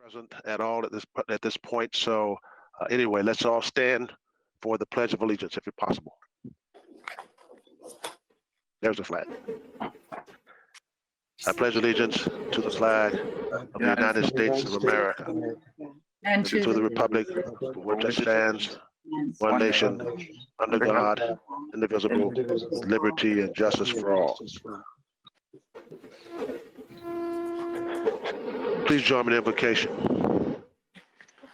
present at all at this point. So anyway, let's all stand for the Pledge of Allegiance, if it's possible. There's the flag. I pledge allegiance to the flag of the United States of America and to the republic for which it stands, one nation, under God, indivisible, with liberty and justice for all. Please join me in invocation.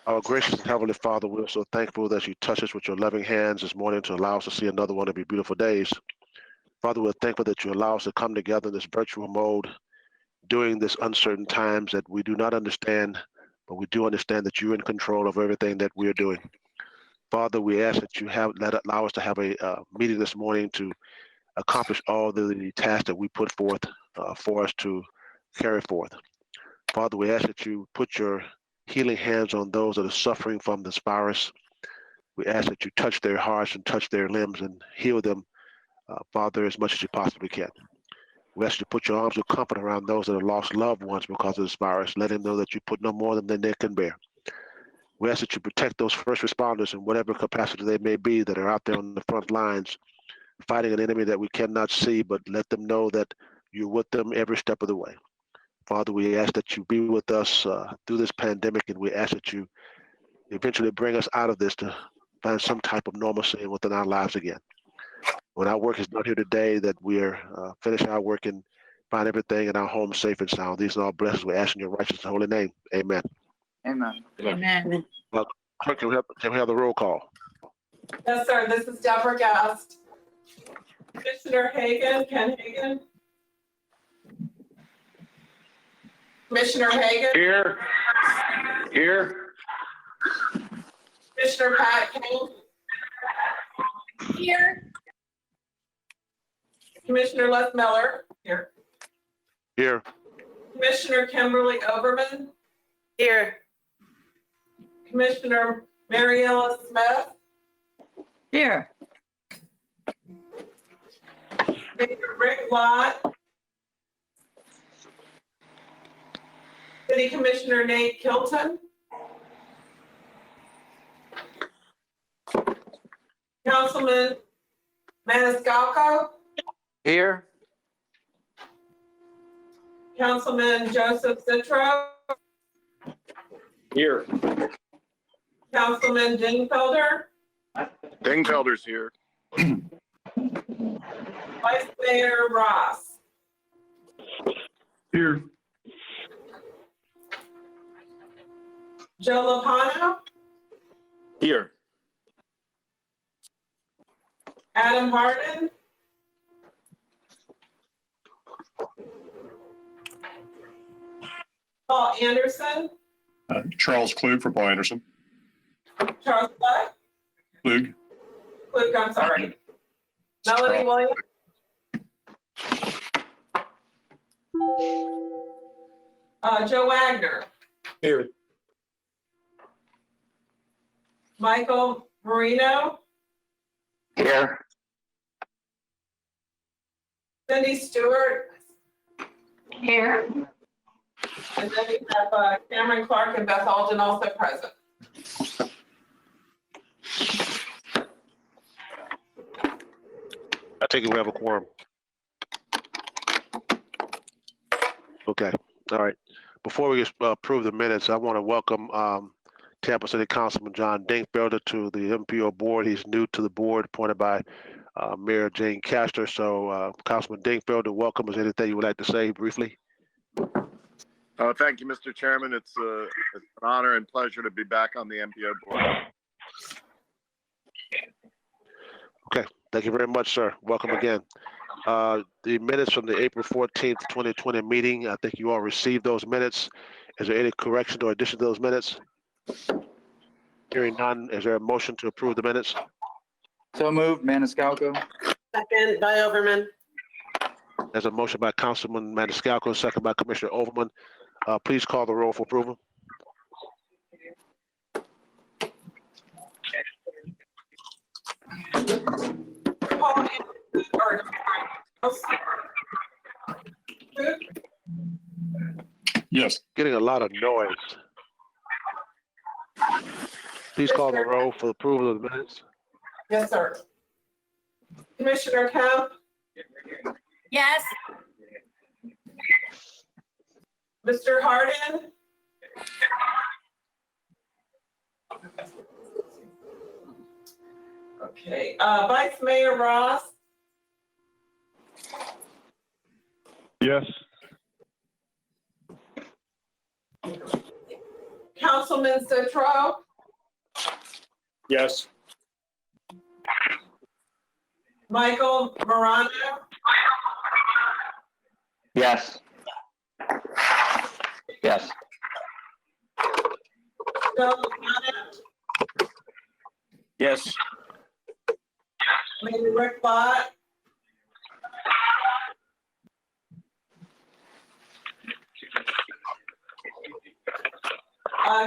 Our gracious and heavenly Father, we're so thankful that you touch us with your loving hands this morning to allow us to see another one of your beautiful days. Father, we're thankful that you allow us to come together in this virtual mode during this uncertain times that we do not understand, but we do understand that you're in control of everything that we are doing. Father, we ask that you allow us to have a meeting this morning to accomplish all the tasks that we put forth for us to carry forth. Father, we ask that you put your healing hands on those that are suffering from this virus. We ask that you touch their hearts and touch their limbs and heal them, Father, as much as you possibly can. We ask you to put your arms of comfort around those that have lost loved ones because of this virus. Let them know that you put no more than they can bear. We ask that you protect those first responders in whatever capacity they may be that are out there on the front lines, fighting an enemy that we cannot see, but let them know that you're with them every step of the way. Father, we ask that you be with us through this pandemic, and we ask that you eventually bring us out of this to find some type of normalcy within our lives again. When our work is done here today, that we're finish our work and find everything in our home safe and sound. These are all blessings we ask in your righteous and holy name. Amen. Amen. Amen. Well, clerk, can we have the roll call? Yes, sir. This is Deborah Gast. Commissioner Hagan, Ken Hagan. Commissioner Hagan. Here. Here. Commissioner Pat King. Here. Commissioner Les Miller. Here. Here. Commissioner Kimberly Overman. Here. Commissioner Mariella Smith. Here. Rick Lott. City Commissioner Nate Kilton. Councilman Maniscalco. Here. Councilman Joseph Citro. Here. Councilman Dingfelder. Dingfelder's here. Vice Mayor Ross. Here. Joe Lopano. Here. Adam Harden. Paul Anderson. Charles Klug for Paul Anderson. Charles Black. Klug. Luke, I'm sorry. Melanie Williams. Joe Wagner. Here. Michael Marino. Here. Cindy Stewart. Here. And then we have Cameron Clark and Beth Alden also present. I take it we have a quorum. Okay. All right. Before we approve the minutes, I want to welcome Tampa City Councilman John Dingfelder to the MPO board. He's new to the board, appointed by Mayor Jane Castor. So, Councilman Dingfelder, welcome. Is there anything you would like to say briefly? Thank you, Mr. Chairman. It's an honor and pleasure to be back on the MPO board. Okay. Thank you very much, sir. Welcome again. The minutes from the April 14th, 2020 meeting, I think you all received those minutes. Is there any correction or addition to those minutes? Hearing none, is there a motion to approve the minutes? So moved, Maniscalco. Second by Overman. There's a motion by Councilman Maniscalco, second by Commissioner Overman. Please call the roll for approval. Paul Anderson, Yes. Getting a lot of noise. Please call the roll for approval of the minutes. Yes, sir. Commissioner Kemp, Yes. Mr. Hardin. Okay, Vice Mayor Ross, Yes. Councilman Citro, Yes. Michael Morano, Yes. Yes. Joe Bennett, Yes. Mayor Rick Bott,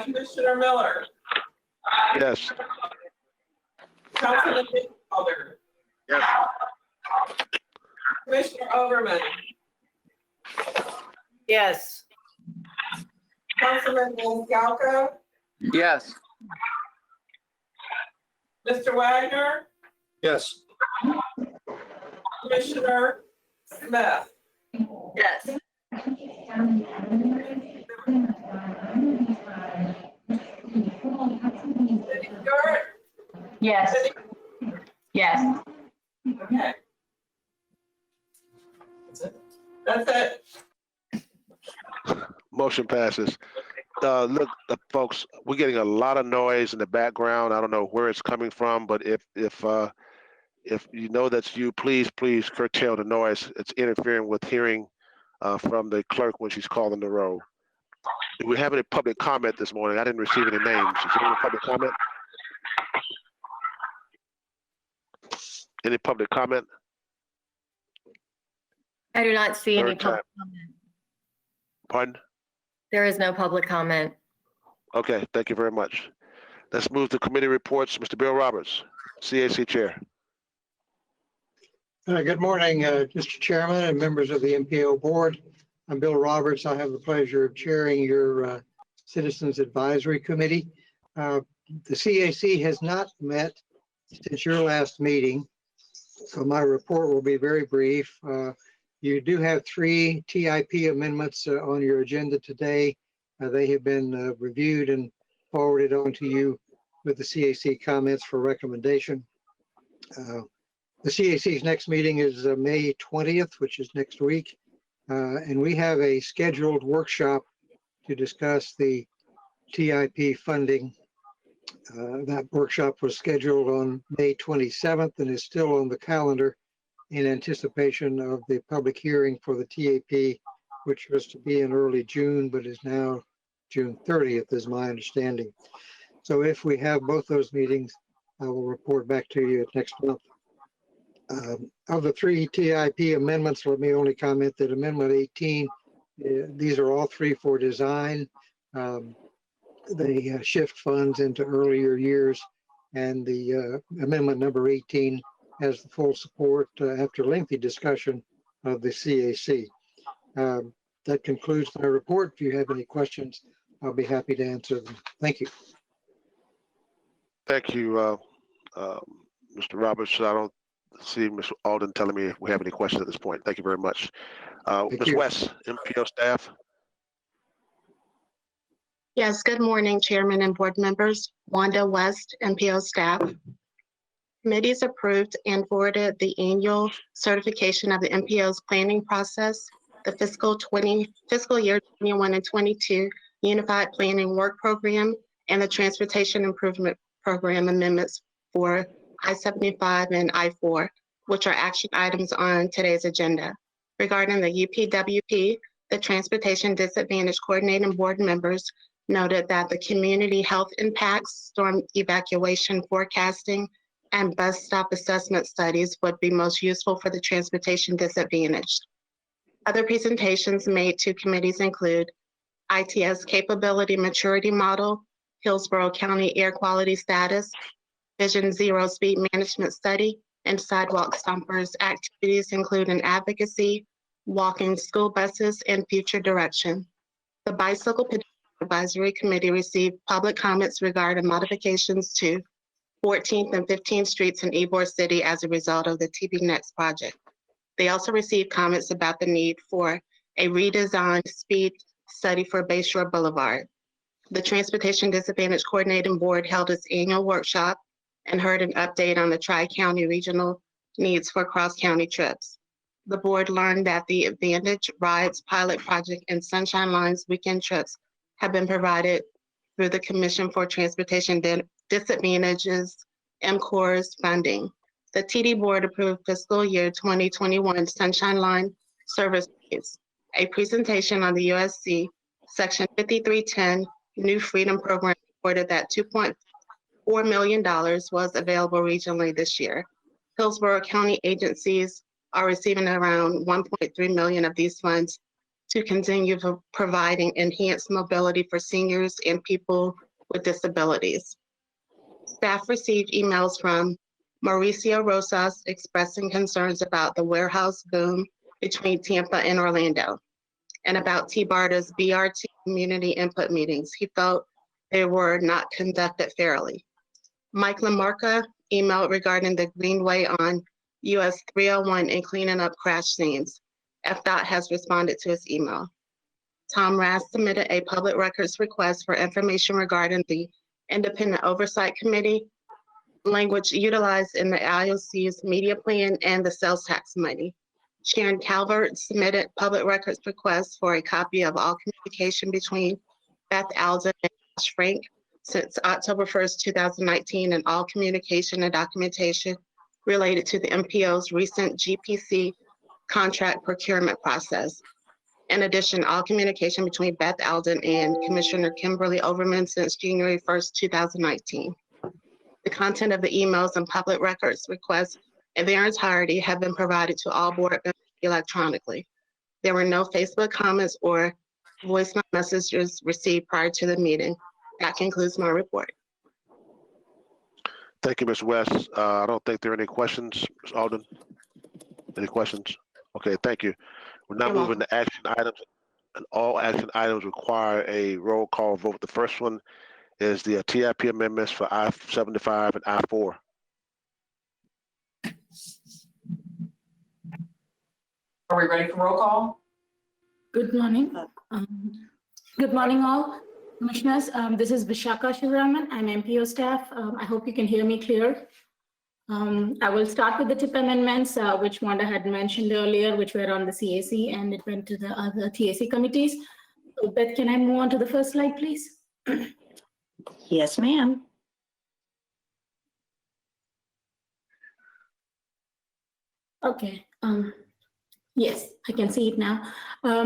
Commissioner Miller, Yes. Councilman Calder, Yes. Commissioner Overman, Yes. Councilman Maniscalco, Yes. Mr. Wagner, Yes. Commissioner Smith. Yes. Cindy Stewart? Yes. Cindy- Yes. Okay. That's it. Motion passes. Look, folks, we're getting a lot of noise in the background. I don't know where it's coming from, but if you know that's you, please curtail the noise. It's interfering with hearing from the clerk when she's calling the roll. Do we have any public comment this morning? I didn't receive any names. Is there any public comment? Any public comment? I do not see any Third time. public comment. Pardon? There is no public comment. Okay, thank you very much. Let's move to committee reports. Mr. Bill Roberts, CAC Chair. Good morning, Mr. Chairman and members of the MPO Board. I'm Bill Roberts. I have the pleasure of chairing your Citizens Advisory Committee. The CAC has not met since your last meeting, so my report will be very brief. You do have 3 TIP amendments on your agenda today. They have been reviewed and forwarded on to you with the CAC comments for recommendation. The CAC's next meeting is May 20th, which is next week. And we have a scheduled workshop to discuss the TIP funding. That workshop was scheduled on May 27th and is still on the calendar in anticipation of the public hearing for the TAP, which was to be in early June, but is now June 30th, is my understanding. So if we have both those meetings, I will report back to you next month. Of the 3 TIP amendments, let me only comment that Amendment 18, these are all 3 for design. They shift funds into earlier years, and the amendment number 18 has the full support after lengthy discussion of the CAC. That concludes my report. If you have any questions, I'll be happy to answer them. Thank you. Thank you, Mr. Roberts. I don't see Ms. Alden telling me if we have any questions at this point. Thank you very much. Ms. you. West, MPO staff. Yes, good morning, Chairman and board members. Wanda West, MPO staff. Committees approved and forwarded the annual certification of the MPO's planning process, the fiscal year 21 and 22 Unified Planning Work Program, and the Transportation Improvement Program amendments for I-75 and I-4, which are action items on today's agenda. Regarding the UpWp, the Transportation Disadvantaged Coordinating Board members noted that the community health impacts, storm evacuation forecasting, and bus stop assessment studies would be most useful for the transportation disadvantaged. Other presentations made to committees include ITS Capability Maturity Model, Hillsborough County Air Quality Status, Vision Zero Speed Management Study, and Sidewalk Stompers activities including advocacy, walking school buses, and future direction. The bicycle pedestrian Advisory Committee received public comments regarding modifications to 14th and 15th Streets in Ybor City as a result of the TB Next project. They also received comments about the need for a redesigned speed study for Bayshore Boulevard. The Transportation Disadvantage Coordinating Board held its annual workshop and heard an update on the Tri-County regional needs for cross-county trips. The board learned that the Advantage Rides pilot project and Sunshine Lines weekend trips have been provided through the Commission for Transportation Disadvantages, MCOR's funding. The TD Board approved fiscal year 2021 Sunshine Line service rates. A presentation on the USC Section 5310 New Freedom Program reported that $2.4 million was available regionally this year. Hillsborough County agencies are receiving around 1.3 million of these funds to continue providing enhanced mobility for seniors and people with disabilities. Staff received emails from Mauricio Rosas expressing concerns about the warehouse boom between Tampa and Orlando and about T-BARTA's BRT community input meetings. He felt they were not conducted fairly. Mike Lamarca emailed regarding the Greenway on US 301 and cleaning up crash scenes. FDOT has responded to his email. Tom Rass submitted a public records request for information regarding the Independent Oversight Committee, language utilized in the IOC's media plan and the sales tax money. Sharon Calvert submitted public records requests for a copy of all communication between Beth Alden and Josh Frank since October 1st, 2019, and all communication and documentation related to the MPO's recent GPC contract procurement process. In addition, all communication between Beth Alden and Commissioner Kimberly Overman since January 1st, 2019. The content of the emails and public records requests in their entirety have been provided to all board members electronically. There were no Facebook comments or voicemail messages received prior to the meeting. That concludes my report. Thank you, Ms. West. I don't think there are any questions. Ms. Alden, any questions? Okay, thank you. We're now You're moving to action items, and all action items require a roll call vote. The first one is the TIP amendments for I-75 and I-4. Are we ready for roll call? Good morning. Good morning, all commissioners. This is Vishaka Shivaraman. I'm MPO staff. I hope you can hear me clear. I will start with the TIP amendments, which Wanda had mentioned earlier, which were on the CAC, and it went to the other TAC committees. So Beth, can I move on to the first slide, please? Yes, ma'am. Okay. Yes, I can see it now.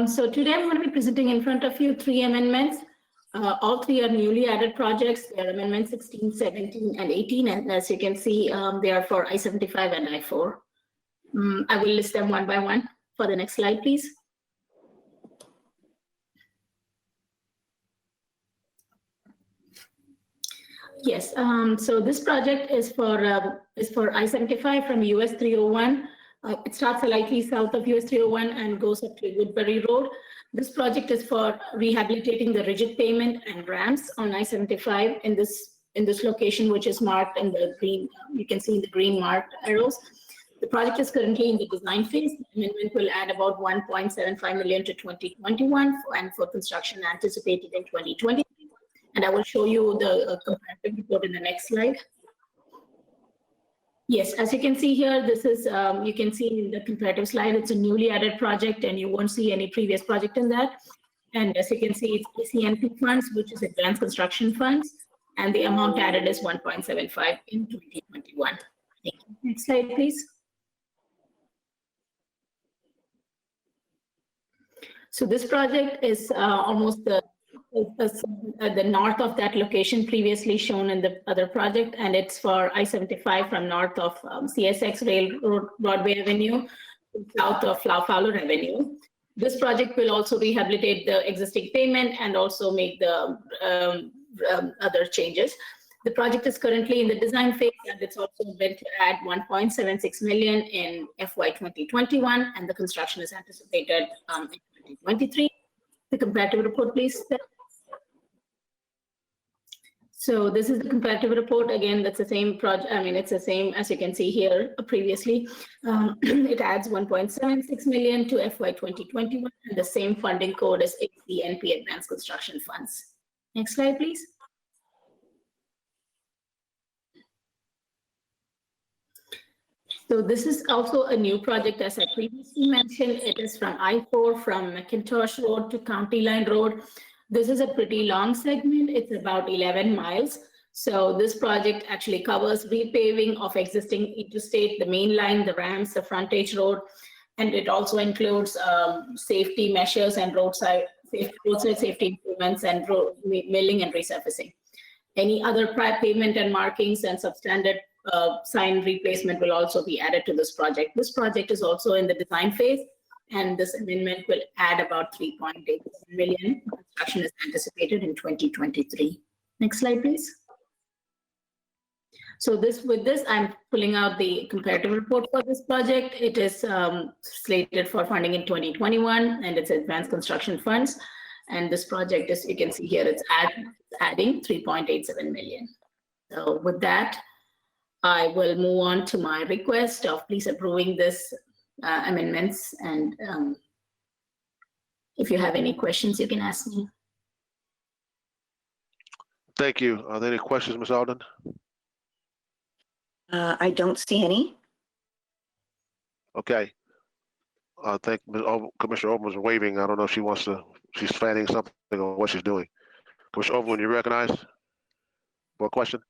So today I'm going to be presenting in front of you 3 amendments. All 3 are newly added projects. They are amendments 16, 17, and 18. And as you can see, they are for I-75 and I-4. I will list them one by one. For the next slide, please. Yes, so this project is for I-75 from US 301. It starts slightly south of US 301 and goes up to Woodbury Road. This project is for rehabilitating the rigid pavement and ramps on I-75 in this location, which is marked in the green. You can see in the green marked arrows. The project is currently in the design phase. The amendment will add about 1.75 million to 2021 and for construction anticipated in 2020. And I will show you the comparative report in the next slide. Yes, as you can see here, this is, you can see in the comparative slide, it's a newly added project and you won't see any previous project in that. And as you can see, it's ACNP funds, which is advanced construction funds. And the amount added is 1.75 in 2021. Thank you. Next slide, please. So this project is almost the north of that location previously shown in the other project, and it's for I-75 from north of CSX Railroad Broadway Avenue to south of Fowler Avenue. This project will also rehabilitate the existing pavement and also make the other changes. The project is currently in the design phase, and it's also meant to add 1.76 million in FY 2021, and the construction is anticipated in 2023. The comparative report, please. So this is the comparative report. Again, that's the same project. I mean, it's the same as you can see here previously. It adds 1.76 million to FY 2021, and the same funding code as ACNP Advanced Construction Funds. Next slide, please. So this is also a new project, as I previously mentioned. It is from I-4 from McIntosh Road to County Line Road. This is a pretty long segment. It's about 11 miles. So this project actually covers repaving of existing interstate, the main line, the ramps, the frontage road, and it also includes safety measures and roadside safety improvements and road milling and resurfacing. Any other pavement and markings and substandard sign replacement will also be added to this project. This project is also in the design phase, and this amendment will add about 3.8 million. Construction is anticipated in 2023. Next slide, please. So with this, I'm pulling out the comparative report for this project. It is slated for funding in 2021, and it's advanced construction funds. And this project, as you can see here, it's adding 3.87 million. So with that, I will move on to my request of please approving this amendments. And if you have any questions, you can ask me. Thank you. Are there any questions, Ms. Alden? I don't see any. Okay. I think Commissioner Overman was waving. I don't know if she wants to, she's fanning something on what she's doing. Commissioner Overman, you recognize for a question?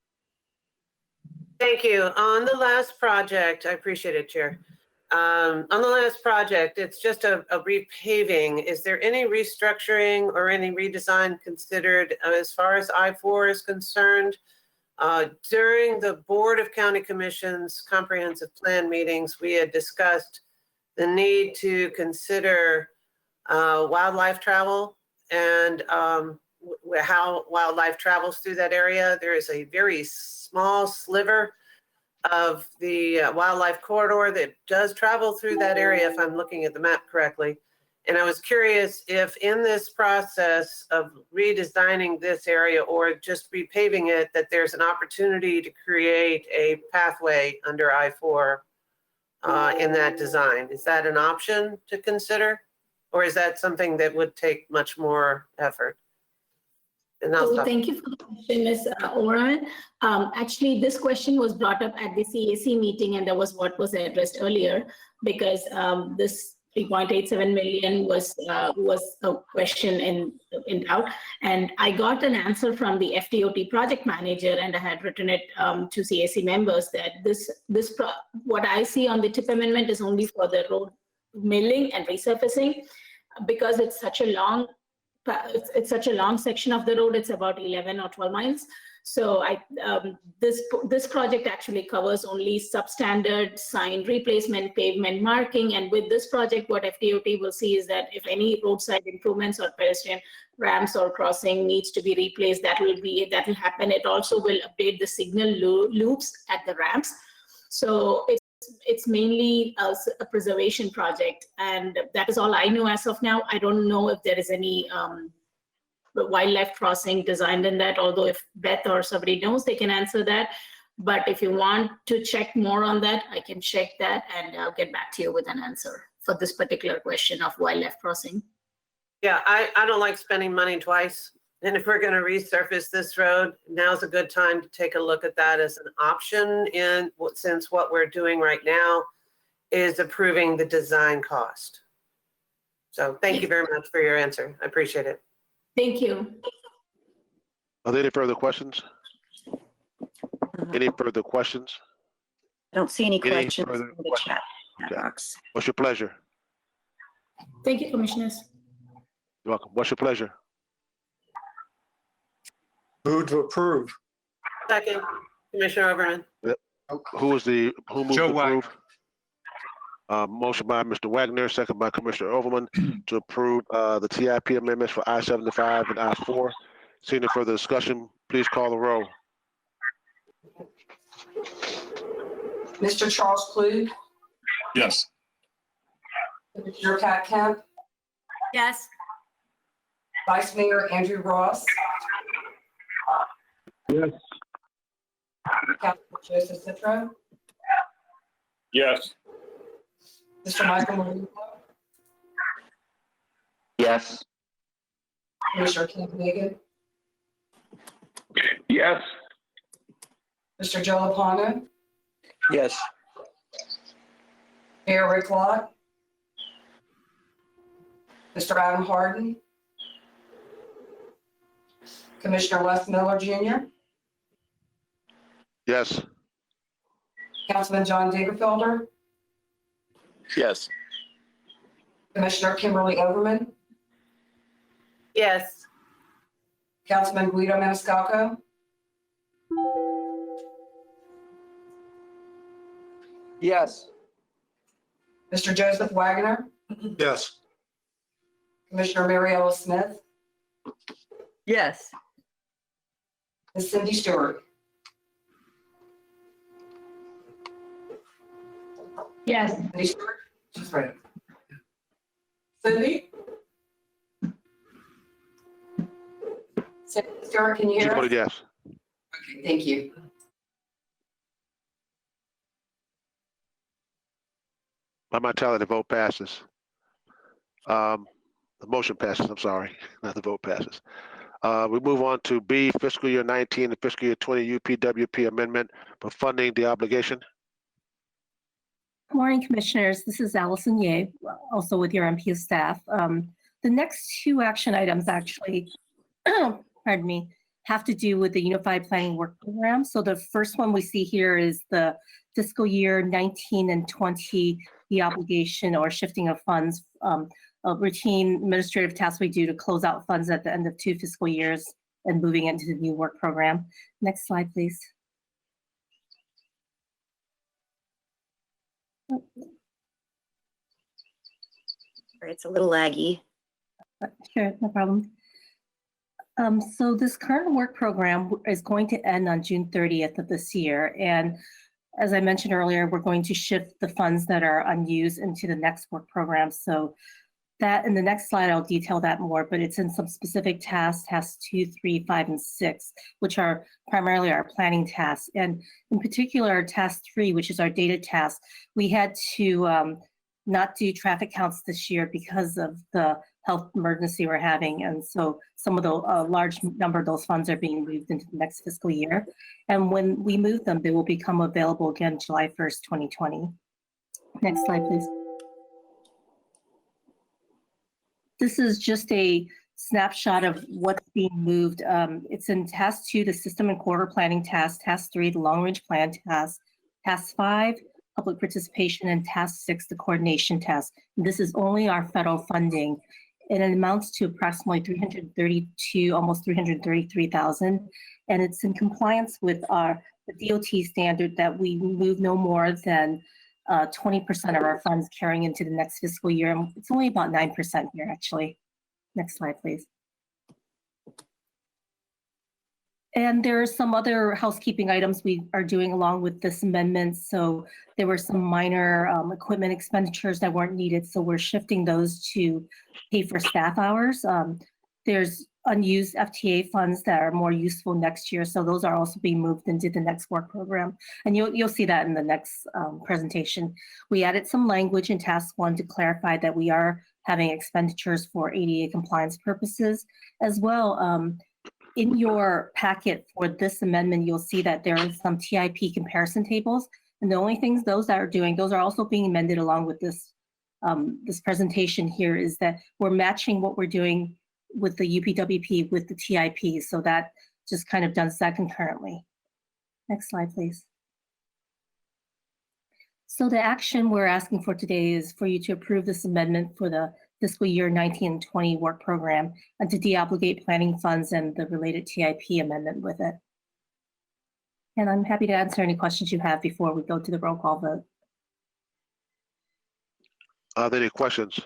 Thank you. On the last project, I appreciate it, Chair. On the last project, it's just a repaving. Is there any restructuring or any redesign considered as far as I-4 is concerned? During the Board of County Commissions comprehensive plan meetings, we had discussed the need to consider wildlife travel and how wildlife travels through that area. There is a very small sliver of the wildlife corridor that does travel through that area, if I'm looking at the map correctly. And I was curious if in this process of redesigning this area or just repaving it, that there's an opportunity to create a pathway under I-4 in that design. Is that an option to consider? Or is that something that would take much more effort? And I'll stop. Thank you for the question, Ms. Oran. Actually, this question was brought up at the CAC meeting, and that was what was addressed earlier, because this 3.87 million was a question in doubt. And I got an answer from the FDOT project manager, and I had written it to CAC members that what I see on the TIP amendment is only for the road milling and resurfacing, because it's such a long section of the road. It's about 11 or 12 miles. So this project actually covers only substandard sign replacement, pavement marking. And with this project, what FDOT will see is that if any roadside improvements or pedestrian ramps or crossing needs to be replaced, that will happen. It also will update the signal loops at the ramps. So it's mainly a preservation project, and that is all I know as of now. I don't know if there is any wildlife crossing designed in that, although if Beth or somebody knows, they can answer that. But if you want to check more on that, I can check that, and I'll get back to you with an answer for this particular question of wildlife crossing. Yeah, I don't like spending money twice. And if we're going to resurface this road, now's a good time to take a look at that as an option, since what we're doing right now is approving the design cost. So thank you very much for your answer. I appreciate it. Thank you. Are there any further questions? Any further questions? I don't see any Any questions in further the chat Okay. box. What's your pleasure? Thank you, Commissioners. You're welcome. What's your pleasure? Move to approve. Second, Commissioner Overman. Who moved Joe to Wagner. approve? Motion by Mr. Wagner, second by Commissioner Overman to approve the TIP amendments for I-75 and I-4. Seeing no further discussion, please call the roll. Mr. Charles Klug, Yes. Commissioner Pat Kemp, Yes. Vice Mayor Andrew Ross, Yes. Councilman Joseph Citro, Yes. Mr. Michael Marino, Yes. Commissioner Kent Hagan, Yes. Mr. Joe Lapano, Yes. Mayor Rick Lott, Mr. Adam Harden, Commissioner Wes Miller Jr., Yes. Councilman John Dingerfelder, Yes. Commissioner Kimberly Overman, Yes. Councilman Guido Maniscalco, Yes. Mr. Joseph Wagner, Yes. Commissioner Mariella Smith, Yes. and Cindy Stewart. Yes. Cindy Stewart? She's right. Cindy? Cindy Stewart, can you She hear us? voted yes. Okay, thank you. By my tally, the vote passes. The motion passes, I'm sorry, not the vote passes. We move on to B, fiscal year 19 and fiscal year 20 UPWP amendment for funding the obligation. Good morning, Commissioners. This is Allison Ye, also with your MPO staff. The next two action items actually, pardon me, have to do with the Unified Planning Work Program. So the first one we see here is the fiscal year 19 and 20, the obligation or shifting of funds, a routine administrative task we do to close out funds at the end of 2 fiscal years and moving into the new work program. Next slide, please. It's a little laggy. Sure, no problem. So this current work program is going to end on June 30th of this year. And as I mentioned earlier, we're going to shift the funds that are unused into the next work program. So that in the next slide, I'll detail that more, but it's in some specific tasks, tasks 2, 3, 5, and 6, which are primarily our planning tasks. And in particular, task 3, which is our data task, we had to not do traffic counts this year because of the health emergency we're having. And so some of the large number of those funds are being moved into the next fiscal year. And when we move them, they will become available again July 1st, 2020. Next slide, please. This is just a snapshot of what's being moved. It's in task 2, the system and quarter planning task, task 3, the long range plan task, task 5, public participation, and task 6, the coordination task. And this is only our federal funding. And it amounts to approximately 332, almost 333,000. And it's in compliance with the DOT standard that we move no more than 20% of our funds carrying into the next fiscal year. It's only about 9% here, actually. Next slide, please. And there are some other housekeeping items we are doing along with this amendment. So there were some minor equipment expenditures that weren't needed. So we're shifting those to pay for staff hours. There's unused FTA funds that are more useful next year. So those are also being moved into the next work program. And you'll see that in the next presentation. We added some language in task 1 to clarify that we are having expenditures for ADA compliance purposes. As well, in your packet for this amendment, you'll see that there are some TIP comparison tables. And the only things those are doing, those are also being amended along with this, this presentation here, is that we're matching what we're doing with the UPWP with the TIP. So that just kind of does that concurrently. Next slide, please. So the action we're asking for today is for you to approve this amendment for the fiscal year 19 and 20 work program and to deobligate planning funds and the related TIP amendment with it. And I'm happy to answer any questions you have before we go to the roll call vote. Are there any questions?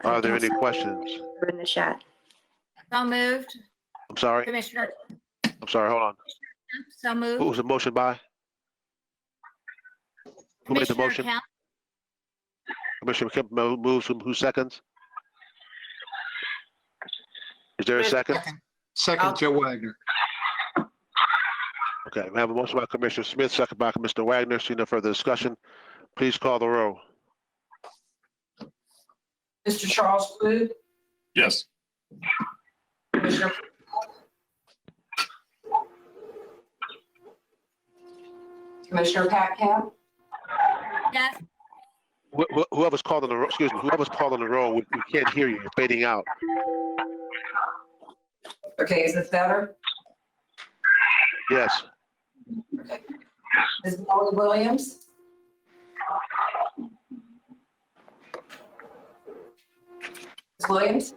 Are there any questions? In the chat. So moved. I'm sorry. Commissioner, I'm sorry. Hold on. so Who moved. was the motion by? Who made the Commissioner motion? Kemp. Commissioner Kemp moves. Who seconds? Is there a second? Second, Joe Wagner. Okay, we have a motion by Commissioner Smith, second by Mr. Wagner. See no further discussion. Please call the roll. Mr. Charles Clue, Yes. Commissioner. Commissioner Pat Camp, Yes. Whoever's calling the roll, excuse me, whoever's calling the roll, we can't hear you. You're fading out. okay, is this better? Yes. Ms. Molly Williams? Ms. Williams?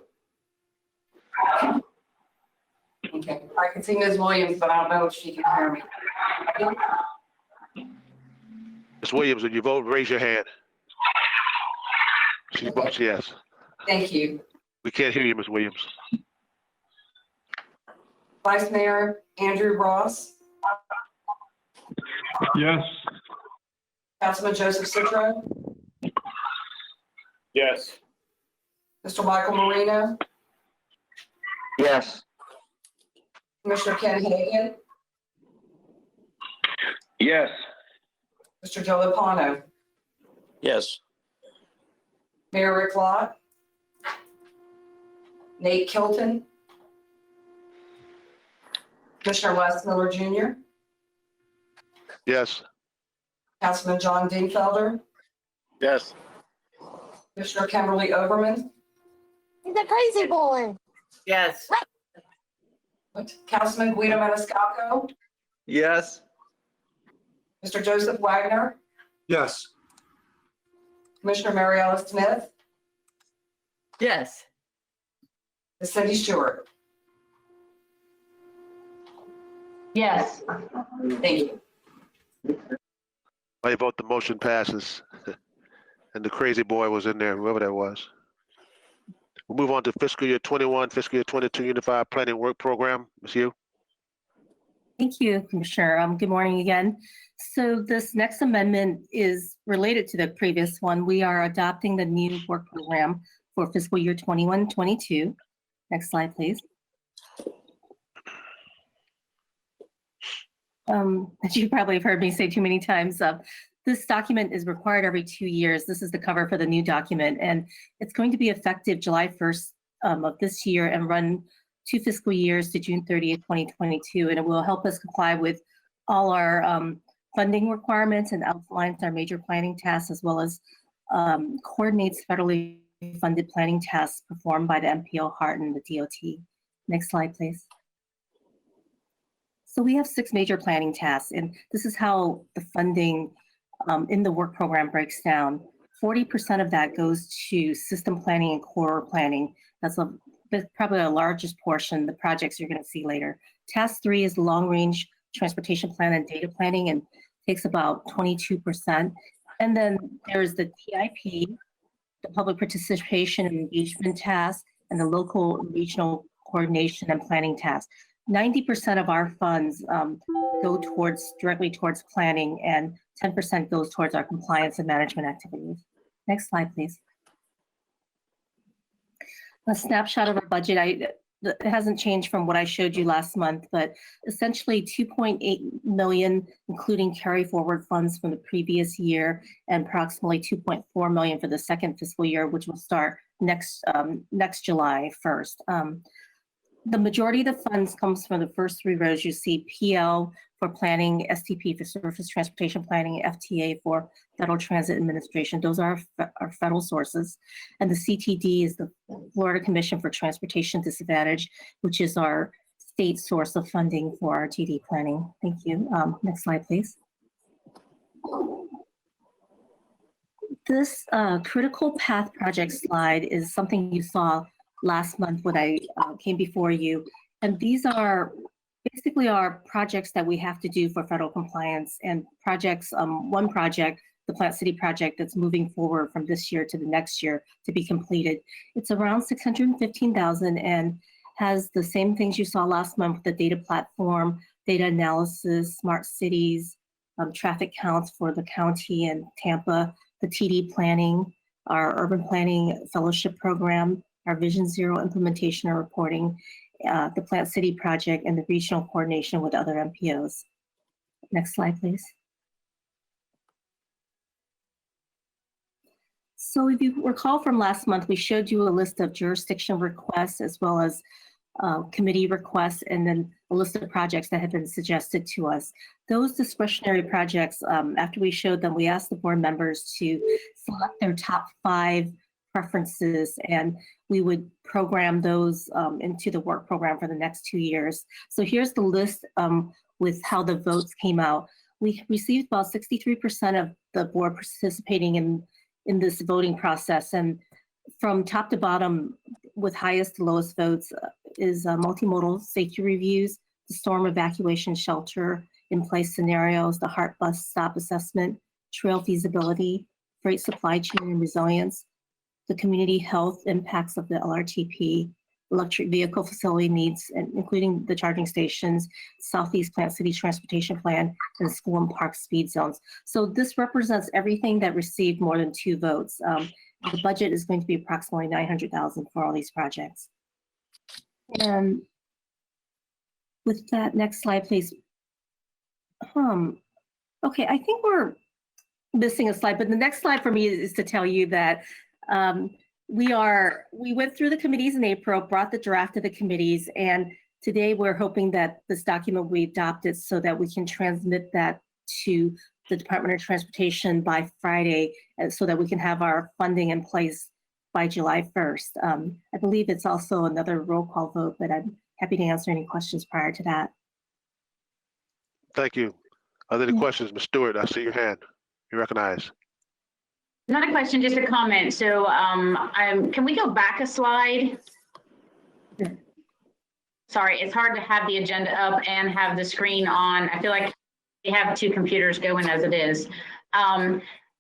Okay, I can see Ms. Williams, but I don't know if she can hear me. Ms. Williams, when you vote, raise your hand. She votes yes. Thank you. We can't hear you, Ms. Williams. Vice Mayor Andrew Ross, Yes. Councilman Joseph Citro, Yes. Mr. Michael Marino, Yes. Commissioner Ken Hagan, Yes. Mr. Joe Lopano, Yes. Mayor Rick Lott, Nate Kilton, Commissioner Wes Miller Jr., Yes. Councilman John Dingfelder, Yes. Commissioner Kimberly Overman, He's a crazy boy. Yes. Councilman Guido Maniscalco, Yes. Mr. Joseph Wagner, Yes. Commissioner Mary Alice Smith, Yes. and Cindy Stewart. Yes. Thank you. By your vote, the motion passes. And the crazy boy was in there, whoever that was. We'll move on to fiscal year 21, fiscal year 22 Unified Planning Work Program. Ms. Hugh? Thank you, Commissioner. Good morning again. So this next amendment is related to the previous one. We are adopting the new work program for fiscal year 21-22. Next slide, please. As you probably have heard me say too many times, this document is required every 2 years. This is the cover for the new document, and it's going to be effective July 1st of this year and run 2 fiscal years to June 30th, 2022. And it will help us comply with all our funding requirements and outlines our major planning tasks, as well as coordinates federally funded planning tasks performed by the MPO, HART, and the DOT. Next slide, please. So we have 6 major planning tasks, and this is how the funding in the work program breaks down. 40% of that goes to system planning and corridor planning. That's probably the largest portion, the projects you're going to see later. Task 3 is long-range transportation plan and data planning, and takes about 22%. And then there's the TIP, the public participation and engagement task, and the local and regional coordination and planning task. 90% of our funds go directly towards planning, and 10% goes towards our compliance and management activities. Next slide, please. A snapshot of our budget. It hasn't changed from what I showed you last month, but essentially 2.8 million, including carry forward funds from the previous year, and approximately 2.4 million for the second fiscal year, which will start next July 1st. The majority of the funds comes from the first 3 rows. You see PL for planning, STP for surface transportation planning, FTA for Federal Transit Administration. Those are our federal sources. And the CTD is the Florida Commission for Transportation Disadvantage, which is our state source of funding for our TD planning. Thank you. Next slide, please. This critical path project slide is something you saw last month when I came before you. And these are basically our projects that we have to do for federal compliance, and projects, one project, the Plant City project, that's moving forward from this year to the next year to be completed. It's around 615,000 and has the same things you saw last month: the data platform, data analysis, smart cities, traffic counts for the county and Tampa, the TD planning, our urban planning fellowship program, our Vision Zero implementation and reporting, the Plant City project, and the regional coordination with other MPOs. Next slide, please. So if you recall from last month, we showed you a list of jurisdiction requests as well as committee requests, and then a list of projects that have been suggested to us. Those discretionary projects, after we showed them, we asked the board members to select their top 5 preferences, and we would program those into the work program for the next 2 years. So here's the list with how the votes came out. We received about 63% of the board participating in this voting process, and from top to bottom, with highest to lowest votes, is multimodal safety reviews, the storm evacuation shelter in place scenarios, the HART bus stop assessment, trail feasibility, freight supply chain and resilience, the community health impacts of the LRTP, electric vehicle facility needs, and including the charging stations, Southeast Plant City Transportation Plan, and school and park speed zones. So this represents everything that received more than 2 votes. The budget is going to be approximately $900,000 for all these projects. And with that, next slide, please. Okay, I think we're missing a slide, but the next slide for me is to tell you that we went through the committees in April, brought the draft to the committees, and today we're hoping that this document will be adopted so that we can transmit that to the Department of Transportation by Friday, so that we can have our funding in place by July 1st. I believe it's also another roll call vote, but I'm happy to answer any questions prior to that. Thank you. Are there any questions? Ms. Stewart, I see your hand. You recognize. Not a question, just a comment. So can we go back a slide? Sorry, it's hard to have the agenda up and have the screen on. I feel like we have 2 computers going as it is.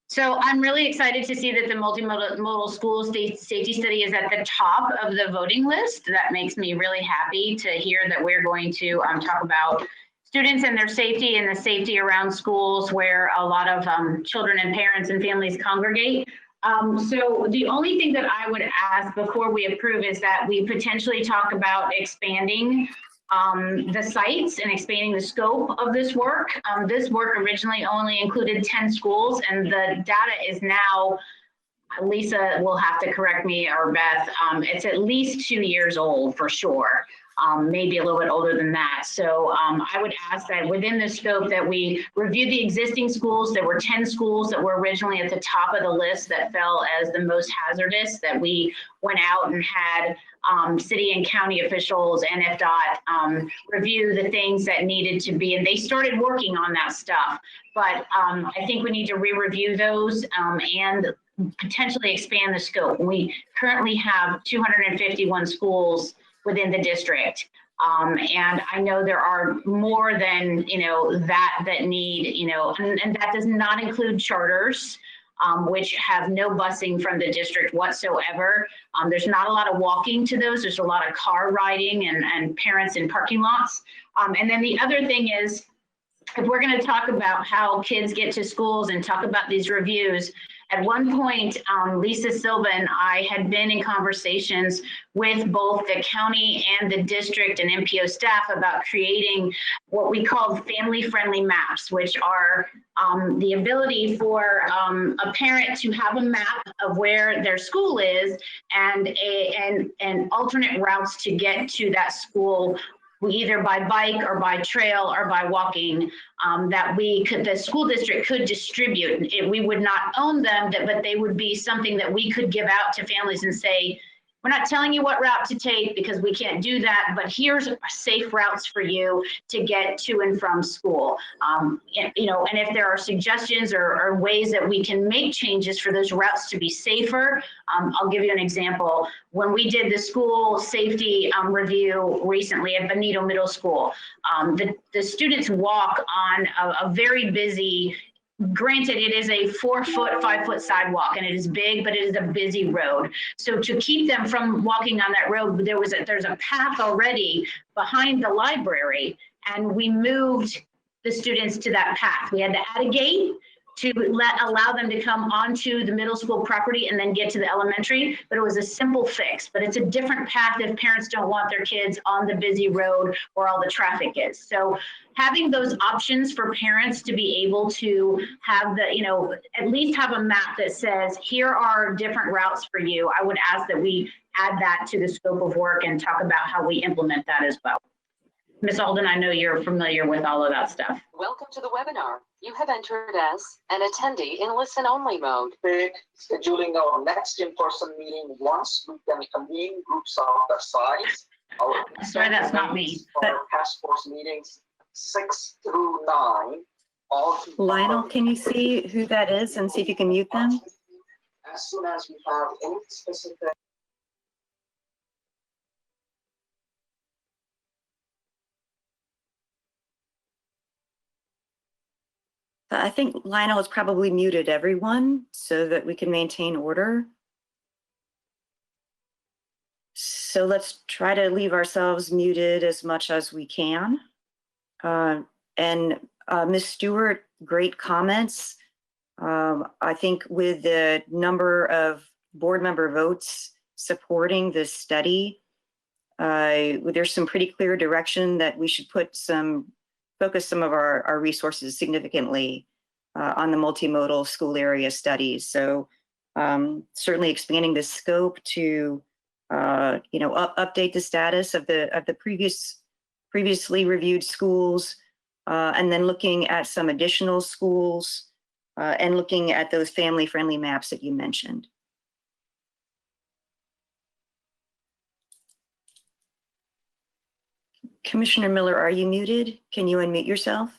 So I'm really excited to see that the multimodal school safety study is at the top of the voting list. That makes me really happy to hear that we're going to talk about students and their safety and the safety around schools where a lot of children and parents and families congregate. So the only thing that I would ask before we approve is that we potentially talk about expanding the sites and expanding the scope of this work. This work originally only included 10 schools, and the data is now, Lisa will have to correct me, or Beth, it's at least 2 years old for sure. Maybe a little bit older than that. So I would ask that within the scope that we review the existing schools. There were 10 schools that were originally at the top of the list that fell as the most hazardous, that we went out and had city and county officials and FDOT review the things that needed to be, and they started working on that stuff. But I think we need to re-review those and potentially expand the scope. We currently have 251 schools within the district. And I know there are more than, that need, and that does not include charters, which have no busing from the district whatsoever. There's not a lot of walking to those. There's a lot of car riding and parents in parking lots. And then the other thing is, if we're going to talk about how kids get to schools and talk about these reviews, at one point, Lisa Silva and I had been in conversations with both the county and the district and MPO staff about creating what we called family-friendly maps, which are the ability for a parent to have a map of where their school is and alternate routes to get to that school, either by bike or by trail or by walking, that the school district could distribute. We would not own them, but they would be something that we could give out to families and say, we're not telling you what route to take because we can't do that, but here's safe routes for you to get to and from school. And if there are suggestions or ways that we can make changes for those routes to be safer, I'll give you an example. When we did the school safety review recently at Benito Middle School, the students walk on a very busy, granted, it is a 4-foot, 5-foot sidewalk, and it is big, but it is a busy road. So to keep them from walking on that road, there's a path already behind the library, and we moved the students to that path. We had to add a gate, to allow them to come onto the middle school property and then get to the elementary, but it was a simple fix. But it's a different path if parents don't want their kids on the busy road where all the traffic is. So having those options for parents to be able to have the, at least have a map that says, here are different routes for you. I would ask that we add that to the scope of work and talk about how we implement that as well. Ms. Alden, I know you're familiar with all of that stuff. Welcome to the webinar. You have entered as an attendee in listen-only mode. Scheduling our next in-person meeting once we can convene groups of that size. Sorry, that's not me. For our task force meetings 6 through 9. Lionel, can you see who that is and see if you can mute them? As soon as we have any specific. I think Lionel has probably muted everyone so that we can maintain order. So let's try to leave ourselves muted as much as we can. Ms. Stewart, great comments. I think with the number of board member votes supporting this study, there's some pretty clear direction that we should focus some of our resources significantly on the multimodal school area studies. So certainly expanding the scope to update the status of the previously reviewed schools, and then looking at some additional schools and looking at those family-friendly maps that you mentioned. Commissioner Miller, are you muted? Can you unmute yourself?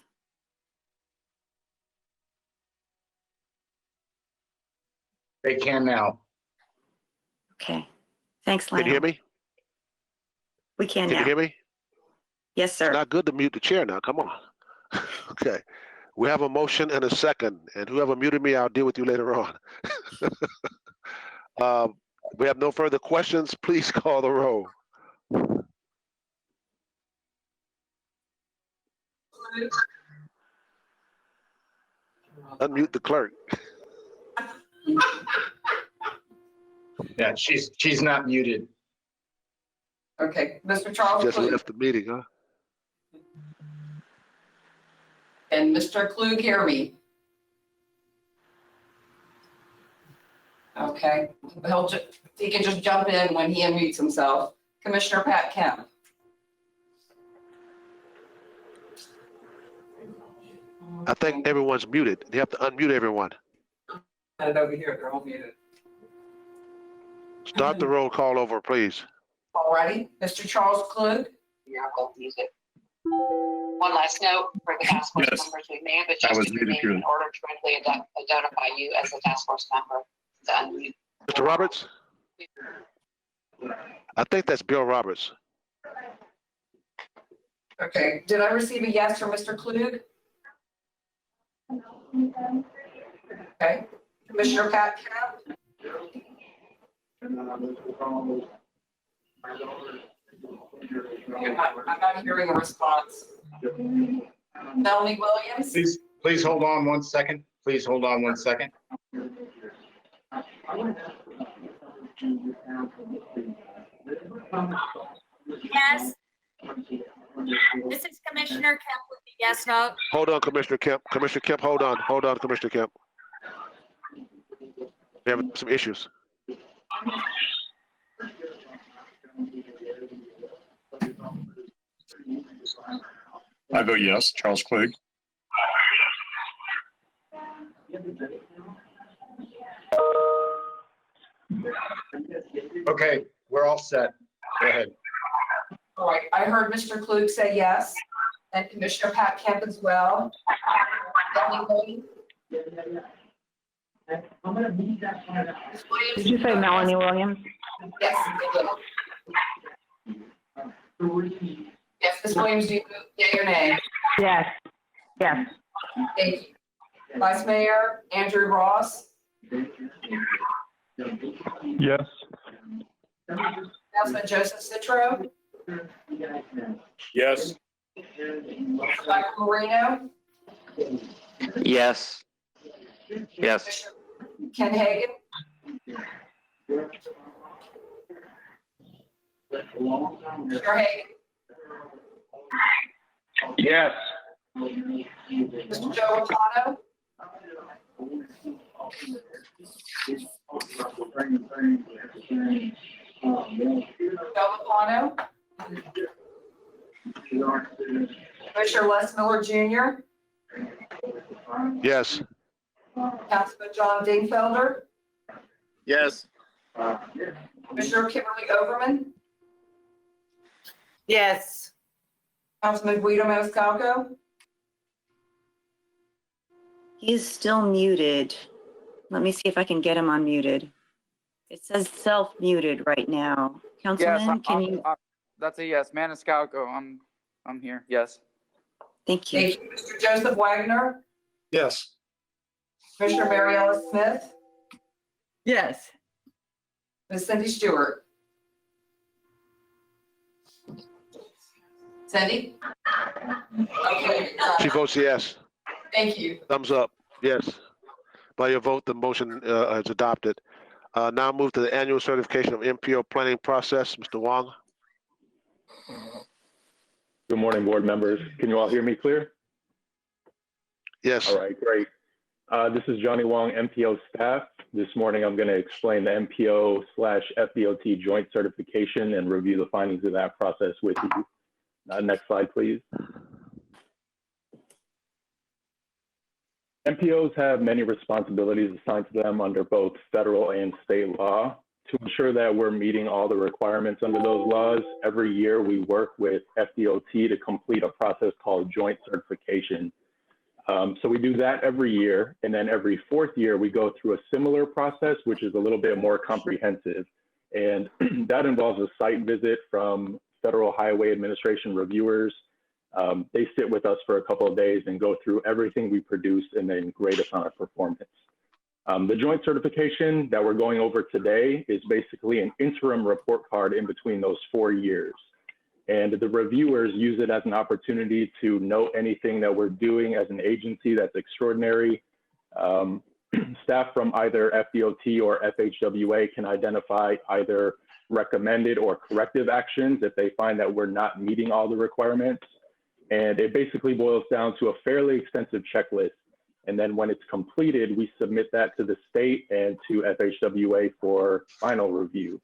They can now. Okay. Thanks, Can Lionel. you hear me? We can Can now. you hear me? Yes, sir. It's not good to mute the chair now. Come on. Okay. We have a motion and a second, and whoever muted me, I'll deal with you later on. We have no further questions. Please call the roll. Unmute the clerk. Yeah, she's not muted. Okay, Mr. Charles Just Klug. left the meeting, huh? And Mr. Klug hear me? Okay, he can just jump in when he unmutes himself. Commissioner Pat Kemp. I think everyone's muted. You have to unmute everyone. And over here, they're all muted. Start the roll call over, please. Alrighty, Mr. Charles Klug. Yeah, I'll use it. One last note for the task force members, we may have adjusted your name in order to correctly identify you as a task force member. To unmute. Mr. Roberts? I think that's Bill Roberts. Okay, did I receive a yes from Mr. Klug? Okay, Commissioner Pat Kemp. I'm not hearing a response. Melanie Williams. Please hold on 1 second. Please hold on 1 second. Yes. This is Commissioner Kemp with the yes vote. Hold on, Commissioner Kemp. Commissioner Kemp, hold on. Hold on, Commissioner Kemp. We have some issues. I vote yes. Charles Klug. Okay, we're all set. Go ahead. All right, I heard Mr. Klug say yes, and Commissioner Pat Kemp as well. Melanie Williams. Did you say Melanie Williams? Yes, I did. Yes, Ms. Williams, do you vote yea or nay? Yes. Yes. Thank you. Vice Mayor Andrew Ross. Yes. Councilman Joseph Citro. Yes. Michael Marino. Yes. Yes. Ken Hagan, Commissioner Hagan, Yes. Mr. Joe Rapano, Joe Rapano, Commissioner Les Miller Jr., Yes. Councilman John Dingfelder, Yes. Commissioner Kimberly Overman, Yes. Councilman Guido Maniscalco. He is still muted. Let me see if I can get him unmuted. It says self-muted right now. Councilman, can you? That's a yes. Maniscalco, I'm here. Yes. Thank you. Thank you. Mr. Joseph Wagner, Yes. Commissioner Mary Ellis Smith, Yes. Ms. Cindy Stewart. Cindy? Okay. She votes yes. Thank you. Thumbs up. Yes. By your vote, the motion is adopted. Now move to the annual certification of MPO planning process. Mr. Wong. Good morning, board members. Can you all hear me clear? Yes. All right, great. This is Johnny Wong, MPO staff. This morning, I'm going to explain the MPO/FDOT joint certification and review the findings of that process with you. Next slide, please. MPOs have many responsibilities assigned to them under both federal and state law. To ensure that we're meeting all the requirements under those laws, every year we work with FDOT to complete a process called joint certification. So we do that every year, and then every fourth year we go through a similar process, which is a little bit more comprehensive. And that involves a site visit from Federal Highway Administration reviewers. They sit with us for a couple of days and go through everything we produce and then grade us on our performance. The joint certification that we're going over today is basically an interim report card in between those 4 years. And the reviewers use it as an opportunity to note anything that we're doing as an agency that's extraordinary. Staff from either FDOT or FHWA can identify either recommended or corrective actions if they find that we're not meeting all the requirements. And it basically boils down to a fairly extensive checklist. And then when it's completed, we submit that to the state and to FHWA for final review.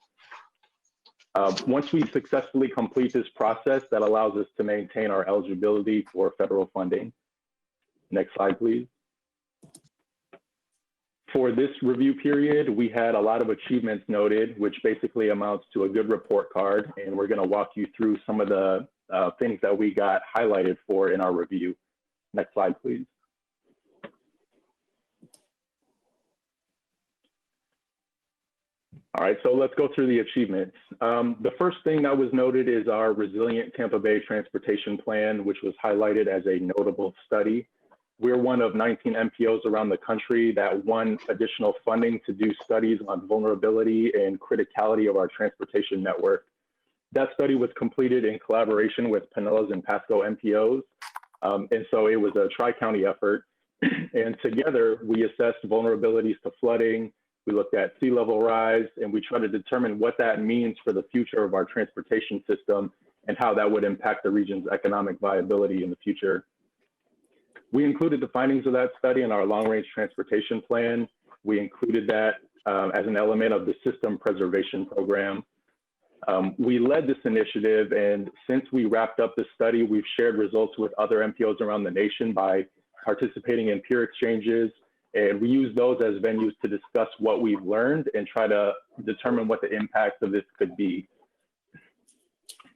Once we successfully complete this process, that allows us to maintain our eligibility for federal funding. Next slide, please. For this review period, we had a lot of achievements noted, which basically amounts to a good report card. And we're going to walk you through some of the things that we got highlighted for in our review. Next slide, please. All right, so let's go through the achievements. The first thing that was noted is our Resilient Tampa Bay Transportation Plan, which was highlighted as a notable study. We're one of 19 MPOs around the country that won additional funding to do studies on vulnerability and criticality of our transportation network. That study was completed in collaboration with Pinellas and Pasco MPOs. And so it was a tri-county effort. And together we assessed vulnerabilities to flooding. We looked at sea level rise, and we tried to determine what that means for the future of our transportation system and how that would impact the region's economic viability in the future. We included the findings of that study in our long-range transportation plan. We included that as an element of the system preservation program. We led this initiative, and since we wrapped up the study, we've shared results with other MPOs around the nation by participating in peer exchanges, and we use those as venues to discuss what we've learned and try to determine what the impact of this could be.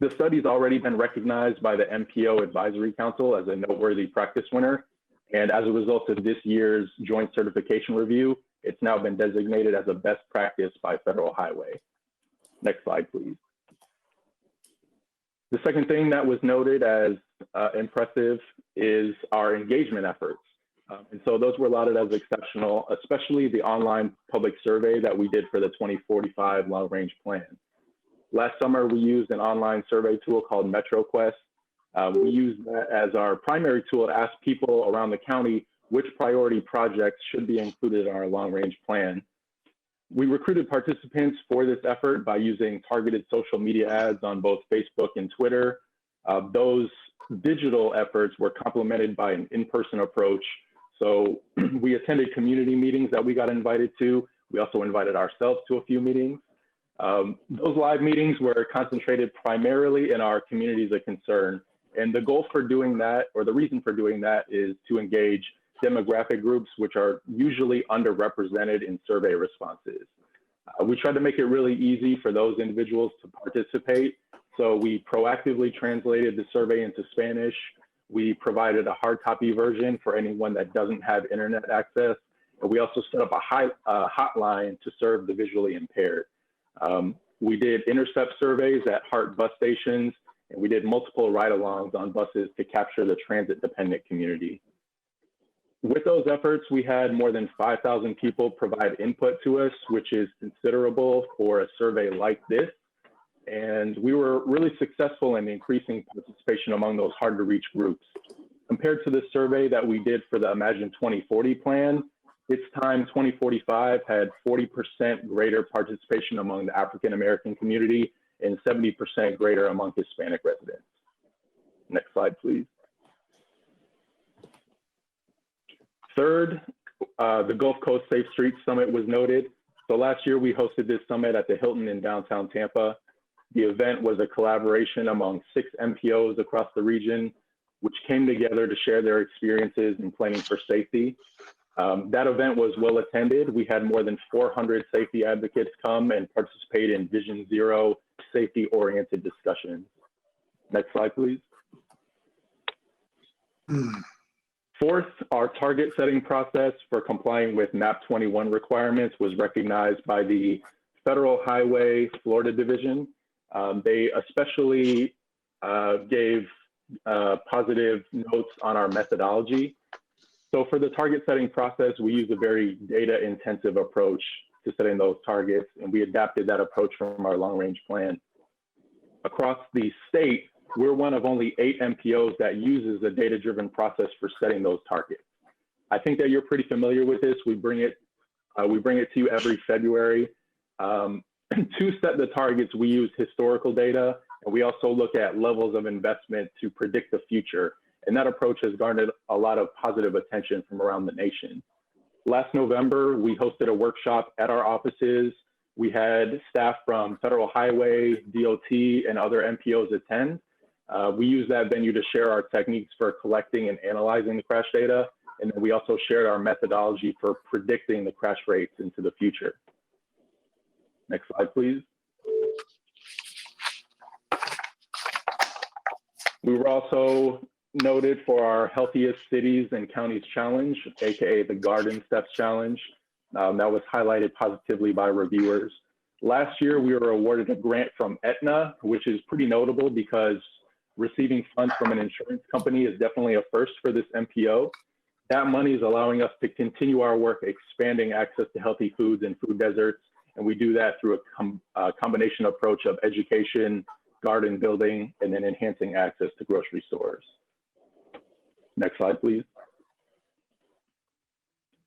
The study's already been recognized by the MPO Advisory Council as a noteworthy practice winner, and as a result of this year's joint certification review, it's now been designated as a best practice by Federal Highway. Next slide, please. The second thing that was noted as impressive is our engagement efforts. And so those were lauded as exceptional, especially the online public survey that we did for the 2045 long range plan. Last summer, we used an online survey tool called MetroQuest. We used that as our primary tool to ask people around the county which priority projects should be included in our long-range plan. We recruited participants for this effort by using targeted social media ads on both Facebook and Twitter. Those digital efforts were complemented by an in-person approach. So we attended community meetings that we got invited to. We also invited ourselves to a few meetings. Those live meetings were concentrated primarily in our communities of concern. And the goal for doing that, or the reason for doing that, is to engage demographic groups which are usually underrepresented in survey responses. We tried to make it really easy for those individuals to participate. So we proactively translated the survey into Spanish. We provided a hard copy version for anyone that doesn't have internet access. And we also set up a hotline to serve the visually impaired. We did intercept surveys at HART bus stations, and we did multiple ride-alongs on buses to capture the transit-dependent community. With those efforts, we had more than 5,000 people provide input to us, which is considerable for a survey like this. And we were really successful in increasing participation among those hard-to-reach groups. Compared to the survey that we did for the Imagine 2040 plan, its time 2045 had 40% greater participation among the African-American community and 70% greater among Hispanic residents. Next slide, please. Third, the Gulf Coast Safe Streets Summit was noted. So last year we hosted this summit at the Hilton in downtown Tampa. The event was a collaboration among 6 MPOs across the region, which came together to share their experiences in planning for safety. That event was well attended. We had more than 400 safety advocates come and participate in Vision Zero safety-oriented discussions. Next slide, please. Fourth, our target setting process for complying with MAP 21 requirements was recognized by the Federal Highway Florida Division. They especially gave positive notes on our methodology. So for the target setting process, we use a very data intensive approach to setting those targets, and we adapted that approach from our long range plan. Across the state, we're one of only 8 MPOs that uses a data driven process for setting those targets. I think that you're pretty familiar with this. We bring it to you every February. To set the targets, we use historical data, and we also look at levels of investment to predict the future. And that approach has garnered a lot of positive attention from around the nation. Last November, we hosted a workshop at our offices. We had staff from Federal Highway, DOT, and other MPOs attend. We used that venue to share our techniques for collecting and analyzing the crash data. And then we also shared our methodology for predicting the crash rates into the future. Next slide, please. We were also noted for our Healthiest Cities and Counties Challenge, AKA the Garden Steps Challenge. That was highlighted positively by reviewers. Last year, we were awarded a grant from Aetna, which is pretty notable because receiving funds from an insurance company is definitely a first for this MPO. That money is allowing us to continue our work expanding access to healthy foods and food deserts. And we do that through a combination approach of education, garden building, and then enhancing access to grocery stores. Next slide, please.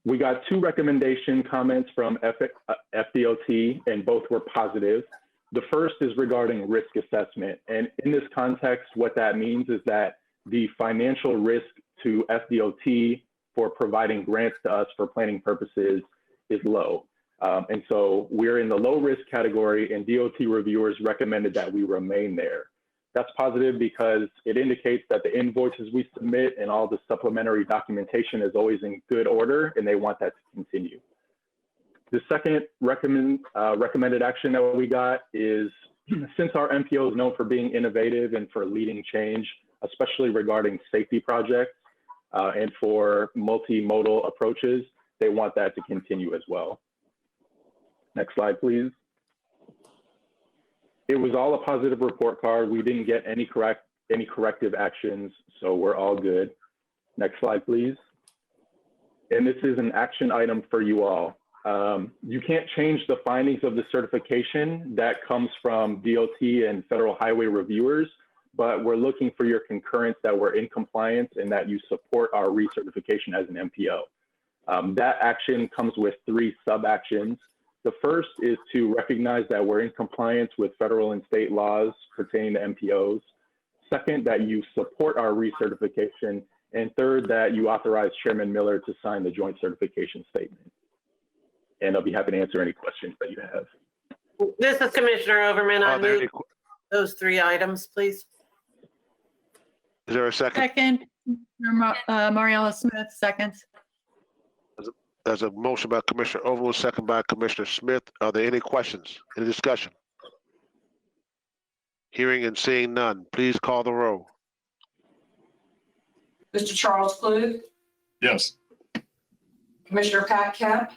We got 2 recommendation comments from FDOT, and both were positive. The first is regarding risk assessment. And in this context, what that means is that the financial risk to FDOT for providing grants to us for planning purposes is low. And so we're in the low risk category, and DOT reviewers recommended that we remain there. That's positive because it indicates that the invoices we submit and all the supplementary documentation is always in good order, and they want that to continue. The second recommended action that we got is, since our MPO is known for being innovative and for leading change, especially regarding safety projects and for multimodal approaches, they want that to continue as well. Next slide, please. It was all a positive report card. We didn't get any corrective actions, so we're all good. Next slide, please. And this is an action item for you all. You can't change the findings of the certification that comes from DOT and Federal Highway reviewers, but we're looking for your concurrence that we're in compliance and that you support our recertification as an MPO. That action comes with 3 sub-actions. The first is to recognize that we're in compliance with federal and state laws pertaining to MPOs. Second, that you support our recertification. And third, that you authorize Chairman Miller to sign the joint certification statement. And I'll be happy to answer any questions that you have. This is Commissioner Overman. I Are there move any those 3 items, please. Is there a second? Second, Mariella Smith, seconds. There's a motion by Commissioner Overwood, second by Commissioner Smith. Are there any questions, any discussion? Hearing and seeing none, please call the roll. Mr. Charles Klug, Yes. Commissioner Pat Kemp,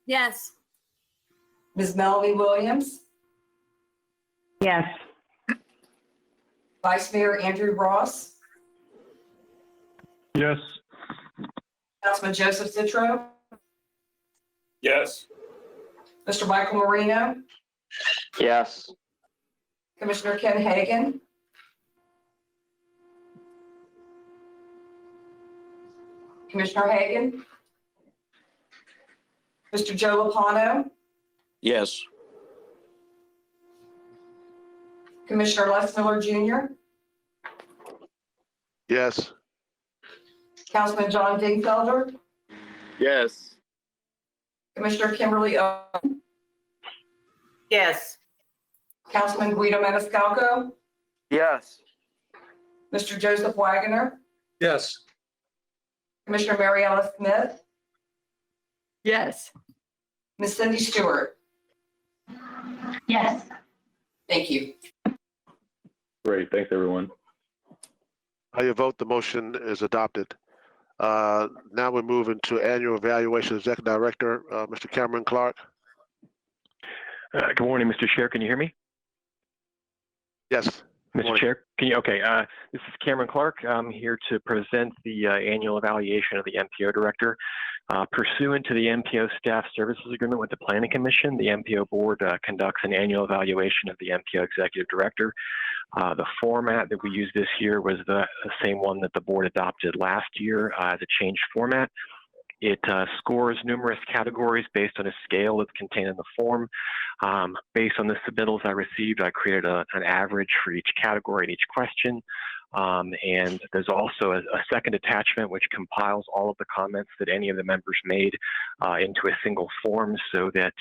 Yes. Ms. Melanie Williams, Yes. Vice Mayor Andrew Ross, Yes. Councilman Joseph Citro, Yes. Mr. Michael Marino, Yes. Commissioner Ken Hagan, Commissioner Hagan, Mr. Joe Lopano, Yes. Commissioner Les Miller Jr., Yes. Councilman John Dingfelder, Yes. Commissioner Kimberly Owen, Yes. Councilman Guido Maniscalco, Yes. Mr. Joseph Wagoner, Yes. Commissioner Mariella Smith, Yes. Ms. Cindy Stewart. Yes. Thank you. Great, thanks everyone. How you vote, the motion is adopted. Now we're moving to annual evaluation Executive Director, Mr. Cameron Clark. Good morning, Mr. Chair. Can you hear me? Yes. Mr. Chair, can you? Okay. This is Cameron Clark. I'm here to present the annual evaluation of the MPO Director. Pursuant to the MPO Staff Services Agreement with the Planning Commission, the MPO Board conducts an annual evaluation of the MPO Executive Director. The format that we used this year was the same one that the Board adopted last year as a changed format. It scores numerous categories based on a scale that's contained in the form. Based on the submittals I received, I created an average for each category and each question. And there's also a second attachment which compiles all of the comments that any of the members made into a single form so that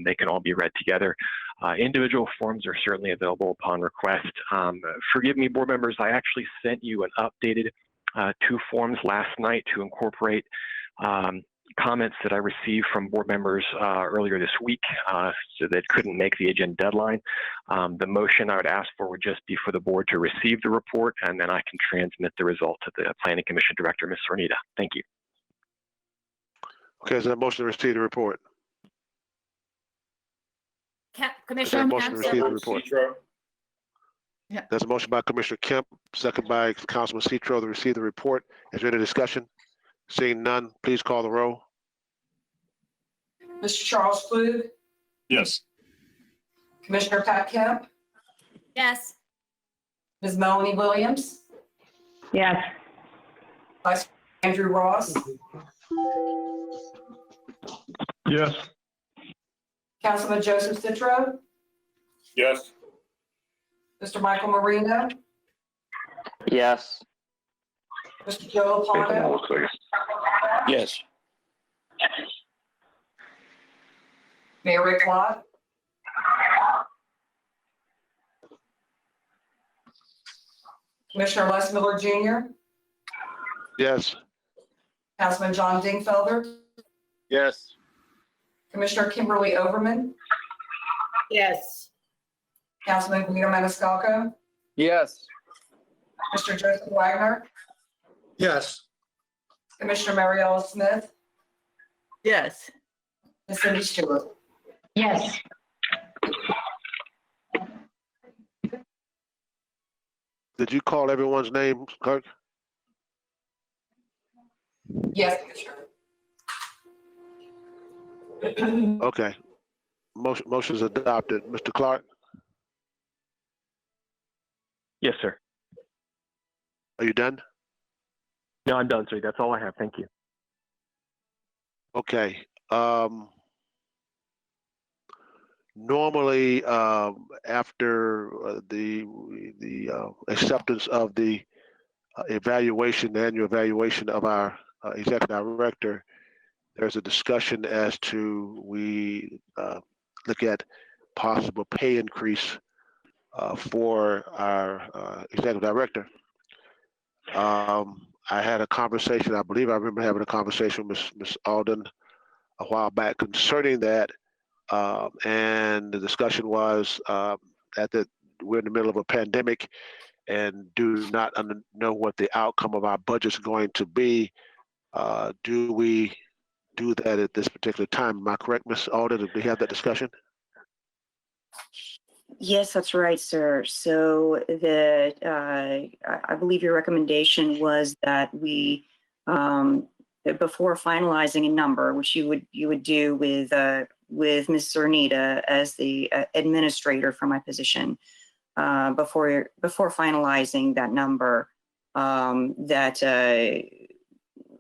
they can all be read together. Individual forms are certainly available upon request. Forgive me, board members, I actually sent you an updated 2 forms last night to incorporate comments that I received from board members earlier this week so that couldn't make the agenda deadline. The motion I would ask for would just be for the board to receive the report, and then I can transmit the result to the Planning Commission Director, Ms. Sornita. Thank you. Okay, is there a motion to receive the report? Commissioner Motion to receive the report. Yeah. There's a motion by Commissioner Kemp, second by Councilman Citro to receive the report. Is there any discussion? Seeing none, please call the roll. Mr. Charles Klug, Yes. Commissioner Pat Kemp, Yes. Ms. Melanie Williams, Yes. Vice Andrew Ross, Yes. Councilman Joseph Citro, Yes. Mr. Michael Marino, Yes. Mr. Joe Lopano, Yes. Mayor Rick Lott, Commissioner Les Miller Jr., Yes. Councilman John Dingfelder, Yes. Commissioner Kimberly Overman, Yes. Councilman Guido Maniscalco, Yes. Mr. Joseph Wagner, Yes. Commissioner Mariella Smith, Yes. Ms. Cindy Stewart. Yes. Did you call everyone's name, Clerk? Yes, Commissioner. Okay. Motion is adopted. Mr. Clark? Yes, sir. Are you done? No, I'm done, sir. That's all I have. Thank you. Okay. Normally, after the acceptance of the evaluation, the annual evaluation of our executive director, there's a discussion as to we look at possible pay increase for our executive director. I had a conversation, I believe I remember having a conversation with Ms. Alden a while back concerning that. And the discussion was that we're in the middle of a pandemic and do not know what the outcome of our budget is going to be. Do we do that at this particular time? Am I correct, Ms. Alden? Did we have that discussion? Yes, that's right, sir. So I believe your recommendation was that we, before finalizing a number, which you would do with Ms. Zernita as the administrator for my position, before finalizing that number, that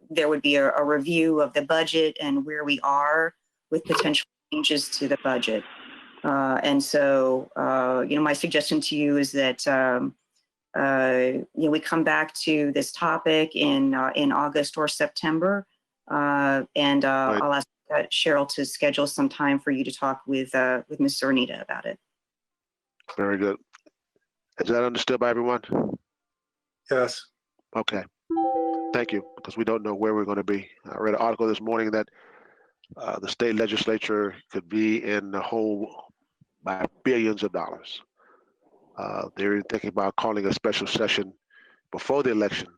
there would be a review of the budget and where we are with potential changes to the budget. And so, my suggestion to you is that, we come back to this topic in August or September. And I'll ask Cheryl to schedule some time for you to talk with Ms. Zernita about it. Very good. Is that understood by everyone? Yes. Okay. Thank you, because we don't know where we're going to be. I read an article this morning that the state legislature could be in the hole by billions of dollars. They're thinking about calling a special session before the election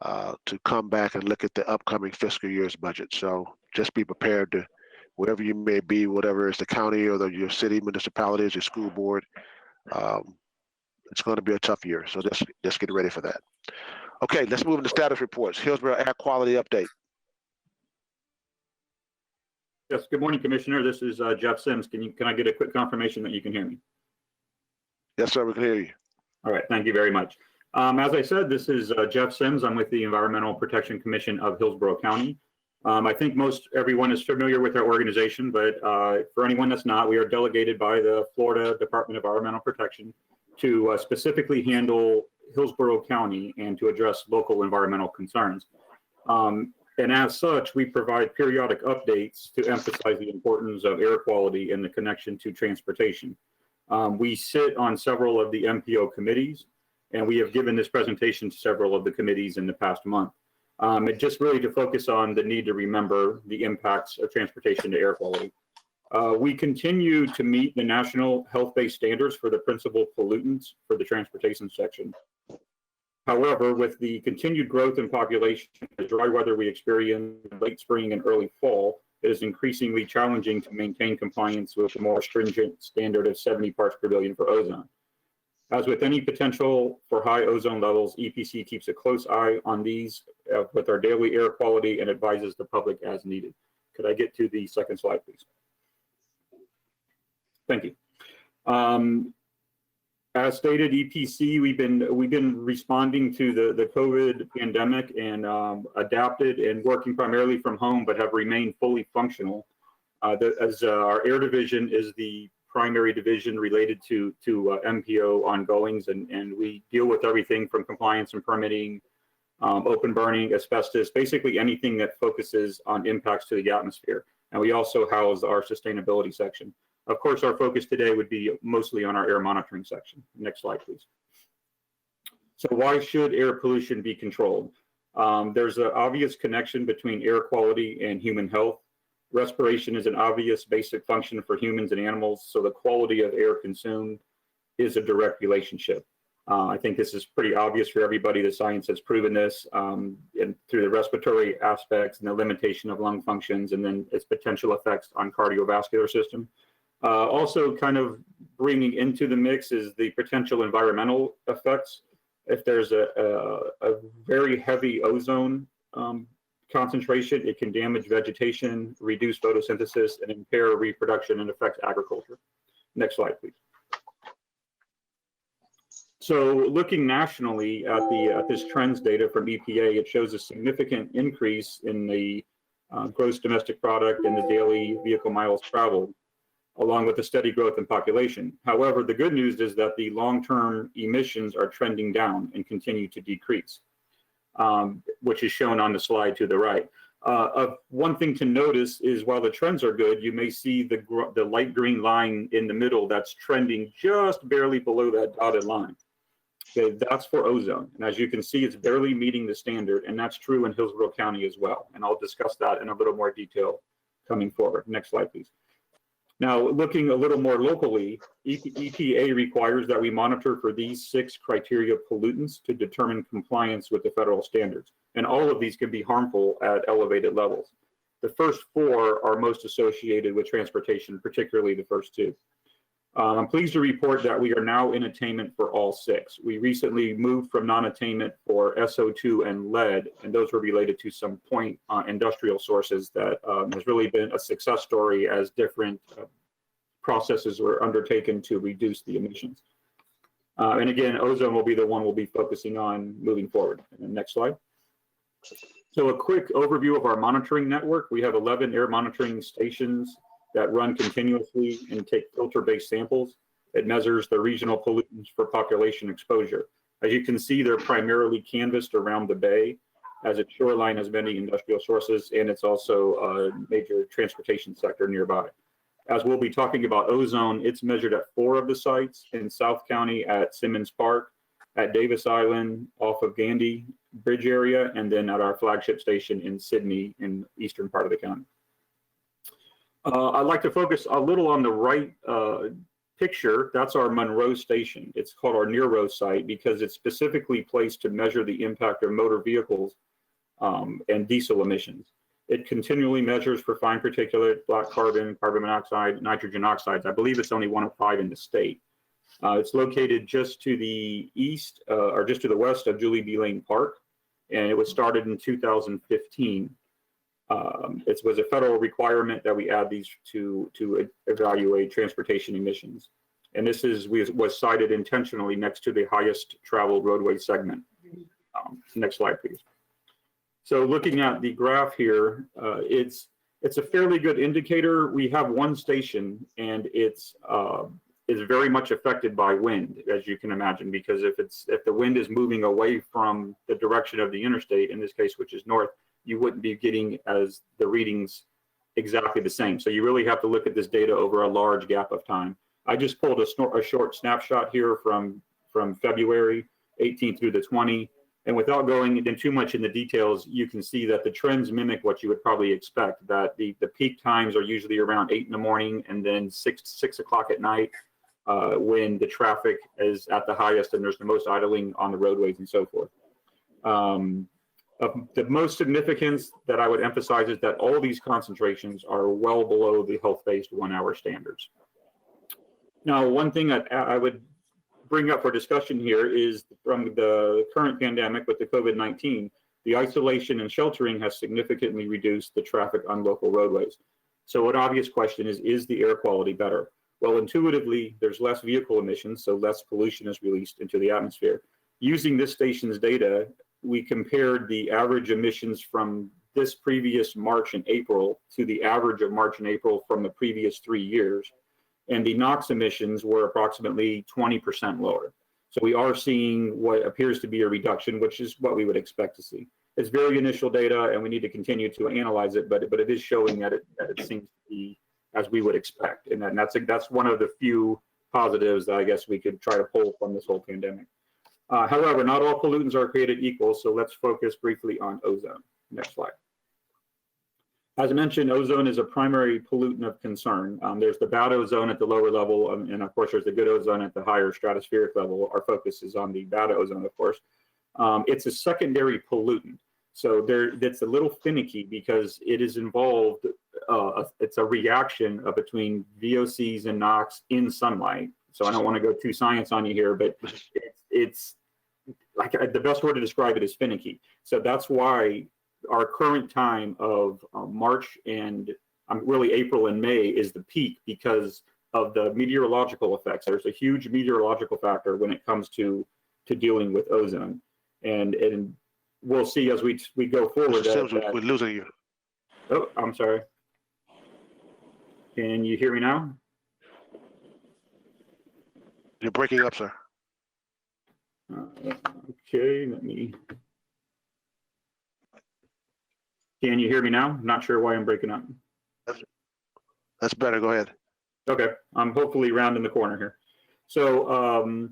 to come back and look at the upcoming fiscal year's budget. So just be prepared to, wherever you may be, whatever is the county or your city, municipalities, your school board, it's going to be a tough year. So just get ready for that. Okay, let's move into status reports. Hillsborough Air Quality Update. Yes, good morning, Commissioner. This is Jeff Sims. Can I get a quick confirmation that you can hear me? Yes, sir, we can hear you. All right, thank you very much. As I said, this is Jeff Sims. I'm with the Environmental Protection Commission of Hillsborough County. I think everyone is familiar with our organization, but for anyone that's not, we are delegated by the Florida Department of Environmental Protection to specifically handle Hillsborough County and to address local environmental concerns. And as such, we provide periodic updates to emphasize the importance of air quality and the connection to transportation. We sit on several of the MPO committees, and we have given this presentation to several of the committees in the past month. It just really to focus on the need to remember the impacts of transportation to air quality. We continue to meet the national health-based standards for the principal pollutants for the transportation section. However, with the continued growth in population, the dry weather we experience in late spring and early fall, it is increasingly challenging to maintain compliance with a more stringent standard of 70 parts per billion for ozone. As with any potential for high ozone levels, EPC keeps a close eye on these with our daily air quality and advises the public as needed. Could I get to the second slide, please? Thank you. As stated, EPC, we've been responding to the COVID pandemic and adapted and working primarily from home, but have remained fully functional. As our air division is the primary division related to MPO ongoings, and we deal with everything from compliance and permitting, open burning, asbestos, basically anything that focuses on impacts to the atmosphere. And we also house our sustainability section. Of course, our focus today would be mostly on our air monitoring section. Next slide, please. So why should air pollution be controlled? There's an obvious connection between air quality and human health. Respiration is an obvious basic function for humans and animals, so the quality of air consumed is a direct relationship. I think this is pretty obvious for everybody. The science has proven this and through the respiratory aspects and the limitation of lung functions and then its potential effects on cardiovascular system. Also kind of bringing into the mix is the potential environmental effects. If there's a very heavy ozone concentration, it can damage vegetation, reduce photosynthesis, and impair reproduction and affect agriculture. Next slide, please. So looking nationally at this trends data from EPA, it shows a significant increase in the gross domestic product and the daily vehicle miles traveled, along with the steady growth in population. However, the good news is that the long-term emissions are trending down and continue to decrease, which is shown on the slide to the right. One thing to notice is while the trends are good, you may see the light green line in the middle that's trending just barely below that dotted line. Okay, that's for ozone. And as you can see, it's barely meeting the standard, and that's true in Hillsborough County as well. And I'll discuss that in a little more detail coming forward. Next slide, please. Now, looking a little more locally, EPA requires that we monitor for these 6 criteria pollutants to determine compliance with the federal standards. And all of these can be harmful at elevated levels. The first 4 are most associated with transportation, particularly the first 2. I'm pleased to report that we are now in attainment for all 6. We recently moved from non-attainment for SO2 and lead, and those were related to some point industrial sources that has really been a success story as different processes were undertaken to reduce the emissions. And again, ozone will be the one we'll be focusing on moving forward. And next slide. So a quick overview of our monitoring network. We have 11 air monitoring stations that run continuously and take filter-based samples. It measures the regional pollutants for population exposure. As you can see, they're primarily canvassed around the bay, as its shoreline has many industrial sources, and it's also a major transportation sector nearby. As we'll be talking about ozone, it's measured at 4 of the sites in South County at Simmons Park, at Davis Island off of Gandy Bridge area, and then at our flagship station in Sydney in eastern part of the county. I'd like to focus a little on the right picture. That's our Monroe station. It's called our Near-Row site because it's specifically placed to measure the impact of motor vehicles and diesel emissions. It continually measures for fine particulate, black carbon, carbon monoxide, nitrogen oxides. I believe it's only 1 of 5 in the state. It's located just to the east or just to the west of Julie B. Lane Park, and it was started in 2015. It was a federal requirement that we add these to evaluate transportation emissions. And this was cited intentionally next to the highest traveled roadway segment. Next slide, please. So looking at the graph here, it's a fairly good indicator. We have 1 station, and it's very much affected by wind, as you can imagine, because if the wind is moving away from the direction of the interstate, in this case, which is north, you wouldn't be getting as the readings exactly the same. So you really have to look at this data over a large gap of time. I just pulled a short snapshot here from February 18 through the 20. And without going into too much in the details, you can see that the trends mimic what you would probably expect, that the peak times are usually around 8 in the morning and then 6 o'clock at night when the traffic is at the highest and there's the most idling on the roadways and so forth. The most significance that I would emphasize is that all these concentrations are well below the health-based 1-hour standards. Now, one thing I would bring up for discussion here is from the current pandemic with the COVID-19, the isolation and sheltering has significantly reduced the traffic on local roadways. So an obvious question is the air quality better? Well, intuitively, there's less vehicle emissions, so less pollution is released into the atmosphere. Using this station's data, we compared the average emissions from this previous March and April to the average of March and April from the previous 3 years. And the NOx emissions were approximately 20% lower. So we are seeing what appears to be a reduction, which is what we would expect to see. It's very initial data and we need to continue to analyze it, but it is showing that it seems to be as we would expect. And that's one of the few positives that I guess we could try to pull from this whole pandemic. However, not all pollutants are created equal, so let's focus briefly on ozone. Next slide. As I mentioned, ozone is a primary pollutant of concern. There's the bad ozone at the lower level, and of course, there's the good ozone at the higher stratospheric level. Our focus is on the bad ozone, of course. It's a secondary pollutant. So that's a little finicky because it is involved, it's a reaction between VOCs and NOx in sunlight. So I don't want to go too science on you here, but it's like the best word to describe it is finicky. So that's why our current time of March and really April and May is the peak because of the meteorological effects. There's a huge meteorological factor when it comes to to dealing with ozone. And we'll see as we go forward. Mr. Sims, we're losing you. Oh, I'm sorry. Can you hear me now? You're breaking up, sir. Okay, let me. Can you hear me now? I'm not sure why I'm breaking up. That's better. Go ahead. Okay, I'm hopefully rounding the corner here. So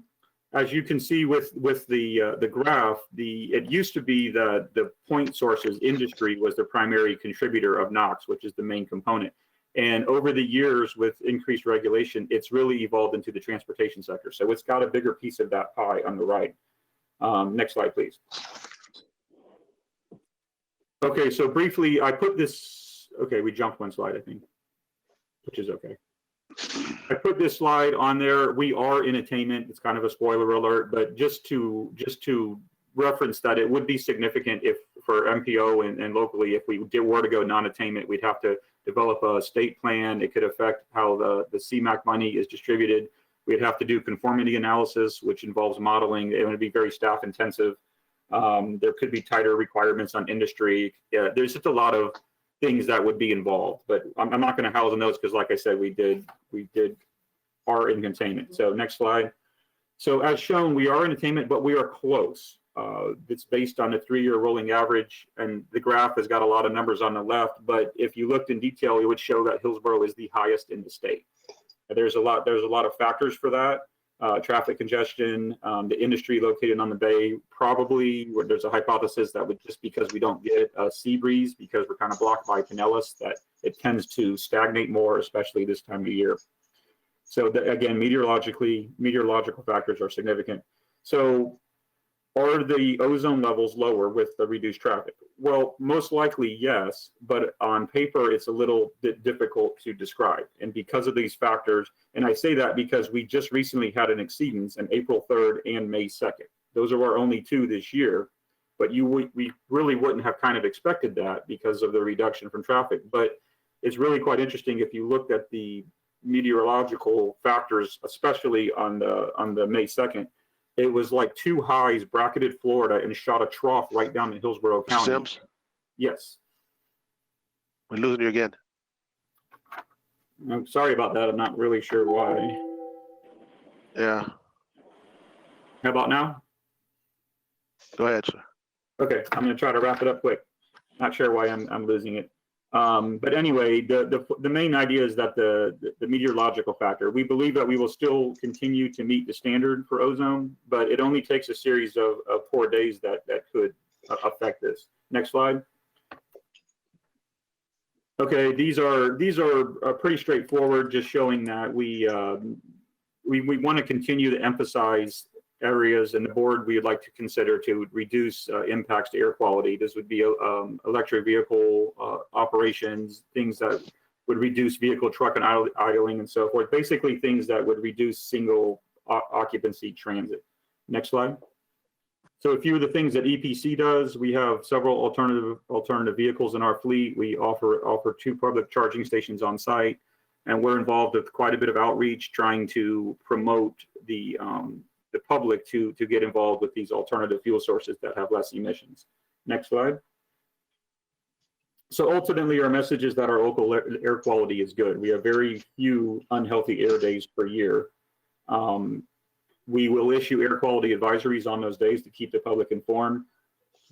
as you can see with the graph, it used to be that the point sources industry was the primary contributor of NOx, which is the main component. And over the years with increased regulation, it's really evolved into the transportation sector. So it's got a bigger piece of that pie on the right. Next slide, please. Okay, so briefly, I put this, okay, we jumped one slide, I think, which is okay. I put this slide on there. We are in attainment. It's kind of a spoiler alert, but just to reference that it would be significant if for MPO and locally, if we were to go non-attainment, we'd have to develop a state plan. It could affect how the CMAQ money is distributed. We'd have to do conformity analysis, which involves modeling. It would be very staff intensive. There could be tighter requirements on industry. Yeah, there's just a lot of things that would be involved, but I'm not going to house the notes because, like I said, we are in containment. So next slide. So as shown, we are in attainment, but we are close. It's based on a 3-year rolling average, and the graph has got a lot of numbers on the left. But if you looked in detail, it would show that Hillsborough is the highest in the state. There's a lot of factors for that. Traffic congestion, the industry located on the bay, probably where there's a hypothesis that would just because we don't get a sea breeze because we're kind of blocked by Pinellas, that it tends to stagnate more, especially this time of year. So again, meteorological factors are significant. So are the ozone levels lower with the reduced traffic? Well, most likely yes, but on paper, it's a little bit difficult to describe. And because of these factors, and I say that because we just recently had an exceedance on April 3rd and May 2nd. Those are our only two this year, but we really wouldn't have kind of expected that because of the reduction from traffic. But it's really quite interesting if you looked at the meteorological factors, especially on the May 2nd, it was like two highs bracketed Florida and shot a trough right down in Hillsborough County. Sims? Yes. We're losing you again. I'm sorry about that. I'm not really sure why. Yeah. How about now? Go ahead, sir. Okay, I'm going to try to wrap it up quick. Not sure why I'm losing it. But anyway, the main idea is that the meteorological factor, we believe that we will still continue to meet the standard for ozone, but it only takes a series of poor days that could affect this. Next slide. Okay, these are pretty straightforward, just showing that we want to continue to emphasize areas in the board we would like to consider to reduce impacts to air quality. This would be electric vehicle operations, things that would reduce vehicle truck and idling and so forth. Basically things that would reduce single occupancy transit. Next slide. So a few of the things that EPC does, we have several alternative vehicles in our fleet. We offer 2 public charging stations on site, and we're involved with quite a bit of outreach trying to promote the public to get involved with these alternative fuel sources that have less emissions. Next slide. So ultimately, our message is that our local air quality is good. We have very few unhealthy air days per year. We will issue air quality advisories on those days to keep the public informed.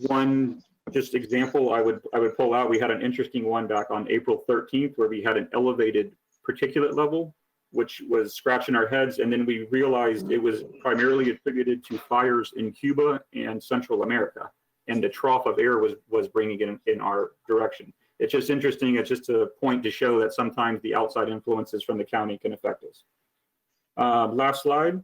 One just example I would pull out, we had an interesting one back on April 13th where we had an elevated particulate level, which was scratching our heads. And then we realized it was primarily attributed to fires in Cuba and Central America. And the trough of air was bringing it in our direction. It's just interesting. It's just a point to show that sometimes the outside influences from the county can affect us. Last slide.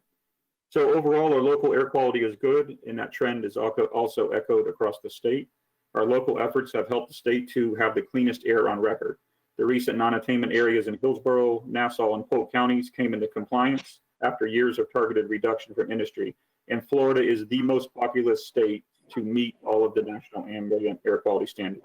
So overall, our local air quality is good, and that trend is also echoed across the state. Our local efforts have helped the state to have the cleanest air on record. The recent non-attainment areas in Hillsborough, Nassau, and Polk counties came into compliance after years of targeted reduction from industry. And Florida is the most populous state to meet all of the national ambient air quality standards.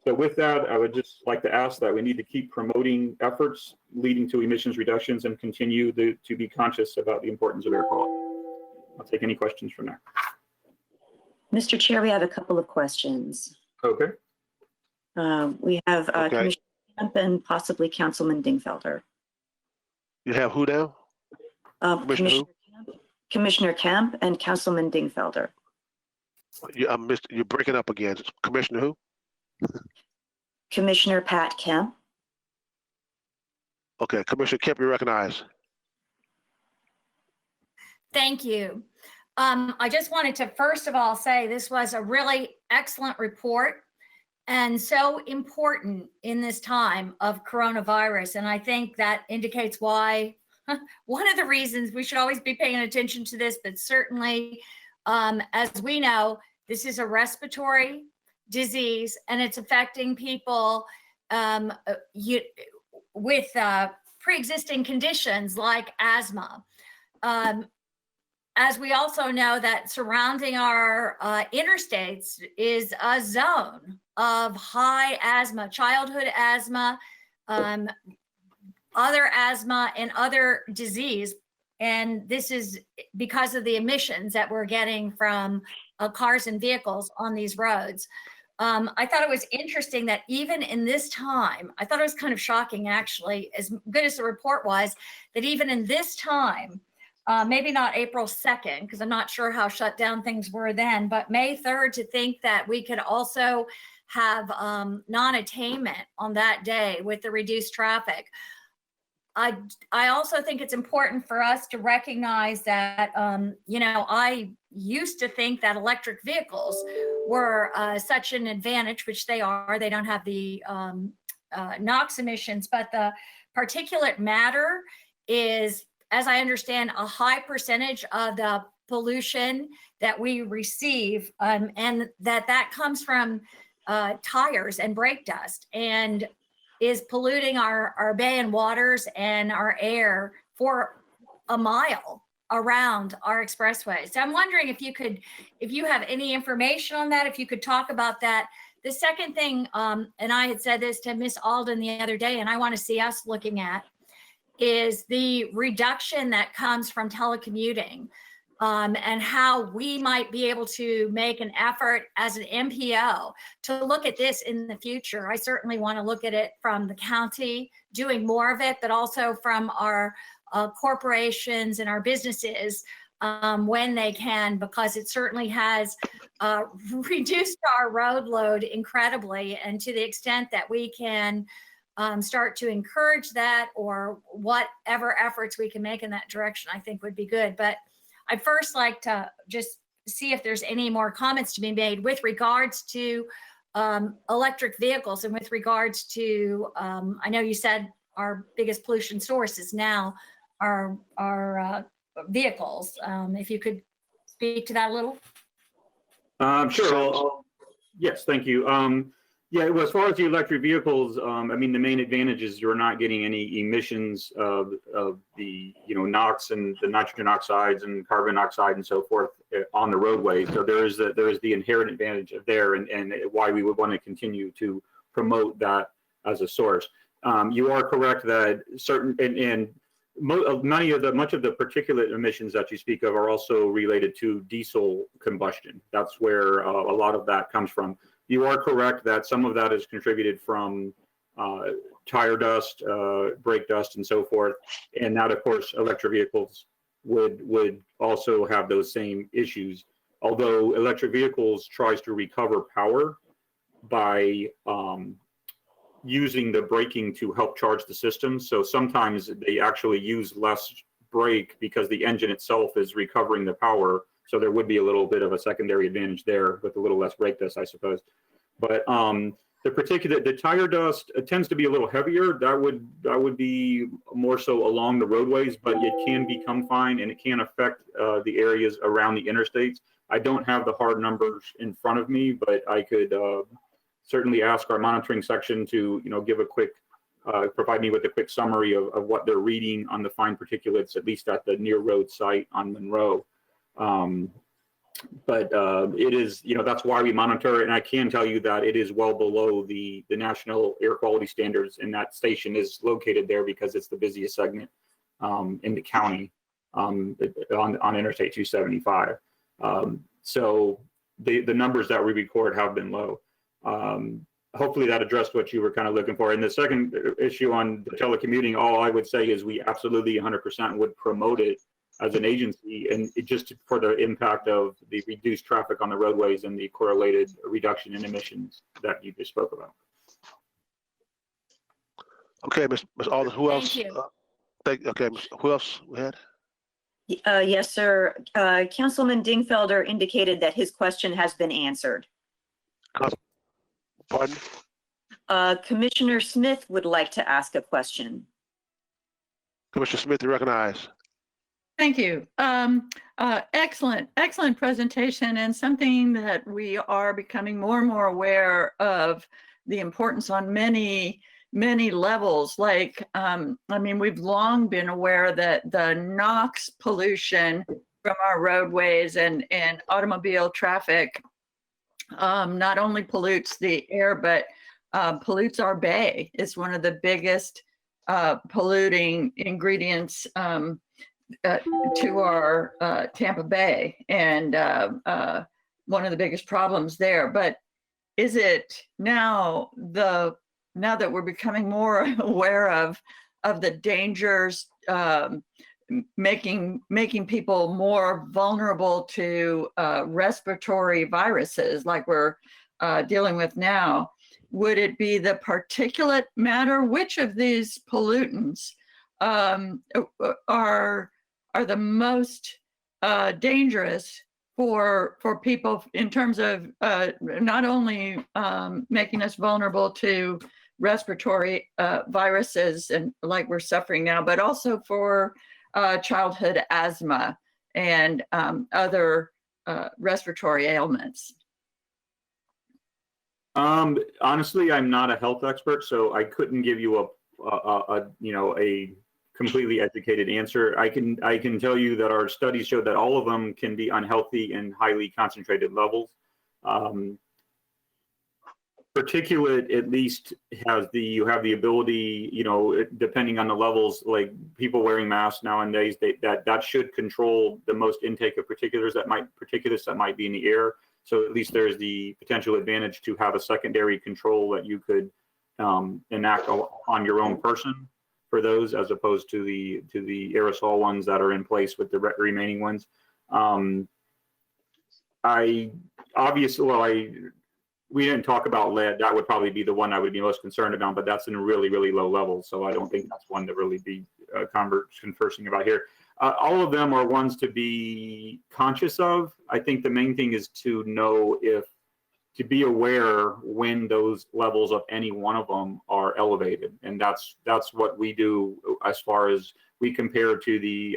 So with that, I would just like to ask that we need to keep promoting efforts leading to emissions reductions and continue to be conscious about the importance of air quality. I'll take any questions from there. Mr. Chair, we have a couple of questions. Okay. We have Okay. Commissioner Kemp and possibly Councilman Dingfelder. You have who now? Commissioner who? Commissioner Kemp and Councilman Dingfelder. You're breaking up again. Commissioner who? Commissioner Pat Kemp. Okay, Commissioner Kemp, you recognize. Thank you. I just wanted to first of all say this was a really excellent report and so important in this time of coronavirus. And I think that indicates why one of the reasons we should always be paying attention to this, but certainly as we know, this is a respiratory disease and it's affecting people with pre-existing conditions like asthma. As we also know that surrounding our interstates is a zone of high asthma, childhood asthma, other asthma and other disease. And this is because of the emissions that we're getting from cars and vehicles on these roads. I thought it was interesting that even in this time, I thought it was kind of shocking actually, as good as the report was, that even in this time, maybe not April 2nd, because I'm not sure how shut down things were then, but May 3rd, to think that we could also have non-attainment on that day with the reduced traffic. I also think it's important for us to recognize that, you know, I used to think that electric vehicles were such an advantage, which they are. They don't have the NOx emissions, but the particulate matter is, as I understand, a high percentage of the pollution that we receive, and that comes from tires and brake dust, and is polluting our bay and waters and our air for a mile around our expressway. So I'm wondering if you have any information on that, if you could talk about that. The second thing, and I had said this to Miss Alden the other day, and I want to see us looking at, is the reduction that comes from telecommuting, and how we might be able to make an effort as an MPO to look at this in the future. I certainly want to look at it from the county doing more of it, but also from our corporations and our businesses when they can, because it certainly has reduced our road load incredibly. And to the extent that we can start to encourage that, or whatever efforts we can make in that direction, I think would be good. But I'd first like to just see if there's any more comments to be made with regards to electric vehicles, and with regards to, I know you said our biggest pollution source is now our vehicles. If you could speak to that a little. Sure. Yes, thank you. Yeah, well, as far as the electric vehicles, I mean, the main advantage is you're not getting any emissions of the, you know, NOx and the nitrogen oxides and carbon dioxide and so forth on the roadway. So there is the inherent advantage of there, and why we would want to continue to promote that as a source. You are correct that certain much of the particulate emissions that you speak of are also related to diesel combustion. That's where a lot of that comes from. You are correct that some of that is contributed from tire dust, brake dust, and so forth. And that, of course, electric vehicles would also have those same issues. Although electric vehicles tries to recover power by using the braking to help charge the system. So sometimes they actually use less brake because the engine itself is recovering the power. So there would be a little bit of a secondary advantage there with a little less brake dust, I suppose. But the tire dust tends to be a little heavier. That would be more so along the roadways, but it can become fine, and it can affect the areas around the interstates. I don't have the hard numbers in front of me, but I could certainly ask our monitoring section to, you know, give a quick, provide me with a quick summary of what they're reading on the fine particulates, at least at the near road site on Monroe. But it is, you know, that's why we monitor it. And I can tell you that it is well below the national air quality standards, and that station is located there because it's the busiest segment in the county on Interstate 275. So the numbers that we record have been low. Hopefully that addressed what you were kind of looking for. And the second issue on the telecommuting, all I would say is we absolutely 100% would promote it as an agency, and it just for the impact of the reduced traffic on the roadways and the correlated reduction in emissions that you just spoke about. Okay, Ms. Alden, who else? Thank you. Okay, who else we had? Yes, sir. Councilman Dingfelder indicated that his question has been answered. Pardon? Commissioner Smith would like to ask a question. Commissioner Smith, you recognize. Thank you. Excellent presentation, and something that we are becoming more and more aware of the importance on many levels. Like, I mean, we've long been aware that the NOx pollution from our roadways and automobile traffic not only pollutes the air, but pollutes our bay. It's one of the biggest polluting ingredients to our Tampa Bay, and one of the biggest problems there. But is it now that we're becoming more aware of the dangers, making people more vulnerable to respiratory viruses like we're dealing with now, would it be the particulate matter? Which of these pollutants are the most dangerous for people in terms of not only making us vulnerable to respiratory viruses and like we're suffering now, but also for childhood asthma and other respiratory ailments? Honestly, I'm not a health expert, so I couldn't give you a completely educated answer. I can tell you that our studies show that all of them can be unhealthy in highly concentrated levels. Particulate at least you have the ability, depending on the levels, like people wearing masks nowadays, that should control the most intake of particulates that might be in the air. So at least there's the potential advantage to have a secondary control that you could enact on your own person for those, as opposed to the aerosol ones that are in place with the remaining ones. We didn't talk about lead. That would probably be the one I would be most concerned about, but that's in a really, really low level. So I don't think that's one to really be conversing about here. All of them are ones to be conscious of. I think the main thing is to know to be aware when those levels of any one of them are elevated. And that's what we do as far as we compare to the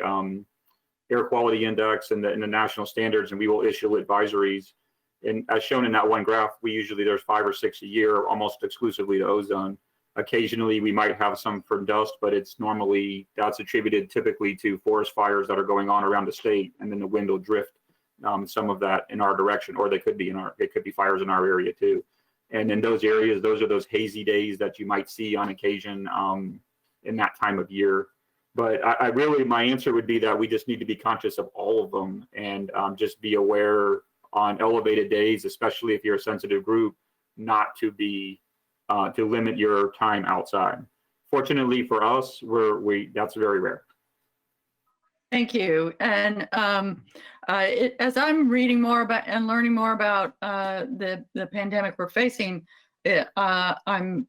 air quality index and the national standards, and we will issue advisories. And as shown in that one graph, there's 5 or 6 a year, almost exclusively to ozone. Occasionally we might have some from dust, but that's attributed typically to forest fires that are going on around the state, and then the wind will drift some of that in our direction, or they could be fires in our area too. And in those areas, those are those hazy days that you might see on occasion in that time of year. But my answer would be that we just need to be conscious of all of them, and just be aware on elevated days, especially if you're a sensitive group, not to be to limit your time outside. Fortunately for us, that's very rare. Thank you. And as I'm reading more about and learning more about the pandemic we're facing, I'm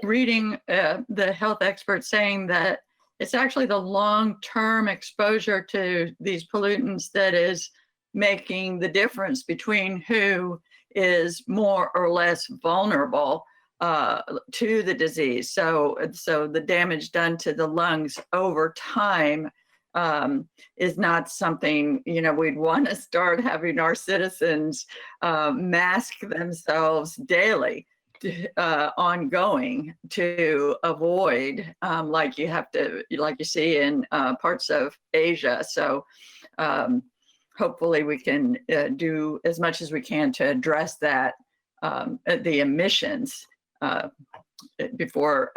reading the health experts saying that it's actually the long-term exposure to these pollutants that is making the difference between who is more or less vulnerable to the disease. So the damage done to the lungs over time is not something, we'd want to start having our citizens mask themselves daily, ongoing, to avoid, like you see in parts of Asia. So hopefully we can do as much as we can to address that, the emissions, before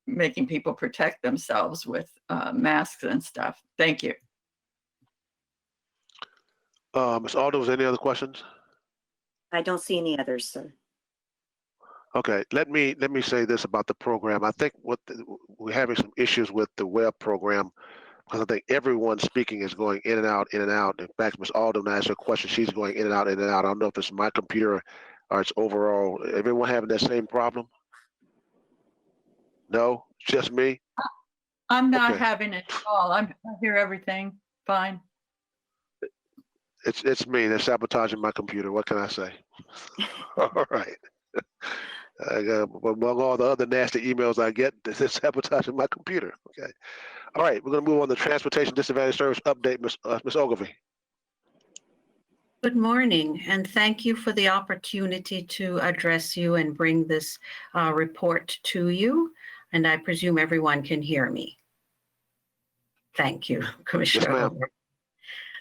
making people protect themselves with masks and stuff. Thank you. Ms. Alden, was there any other questions? I don't see any others, sir. Okay, let me say this about the program. I think we're having some issues with the web program because I think everyone speaking is going in and out, in and out. In fact, Ms. Alden asked her question. She's going in and out, in and out. I don't know if it's my computer or it's overall. Everyone having that same problem? No, just me? I'm not Okay. having it at all. I hear everything fine. It's me. They're sabotaging my computer. What can I say? All right. Among all the other nasty emails I get, this is sabotaging my computer. Okay. All right. We're going to move on to Transportation Disadvantaged Service update, Ms. Ogilvy. Good morning, and thank you for the opportunity to address you and bring this report to you. And I presume everyone can hear me. Thank you, Commissioner. Yes, ma'am.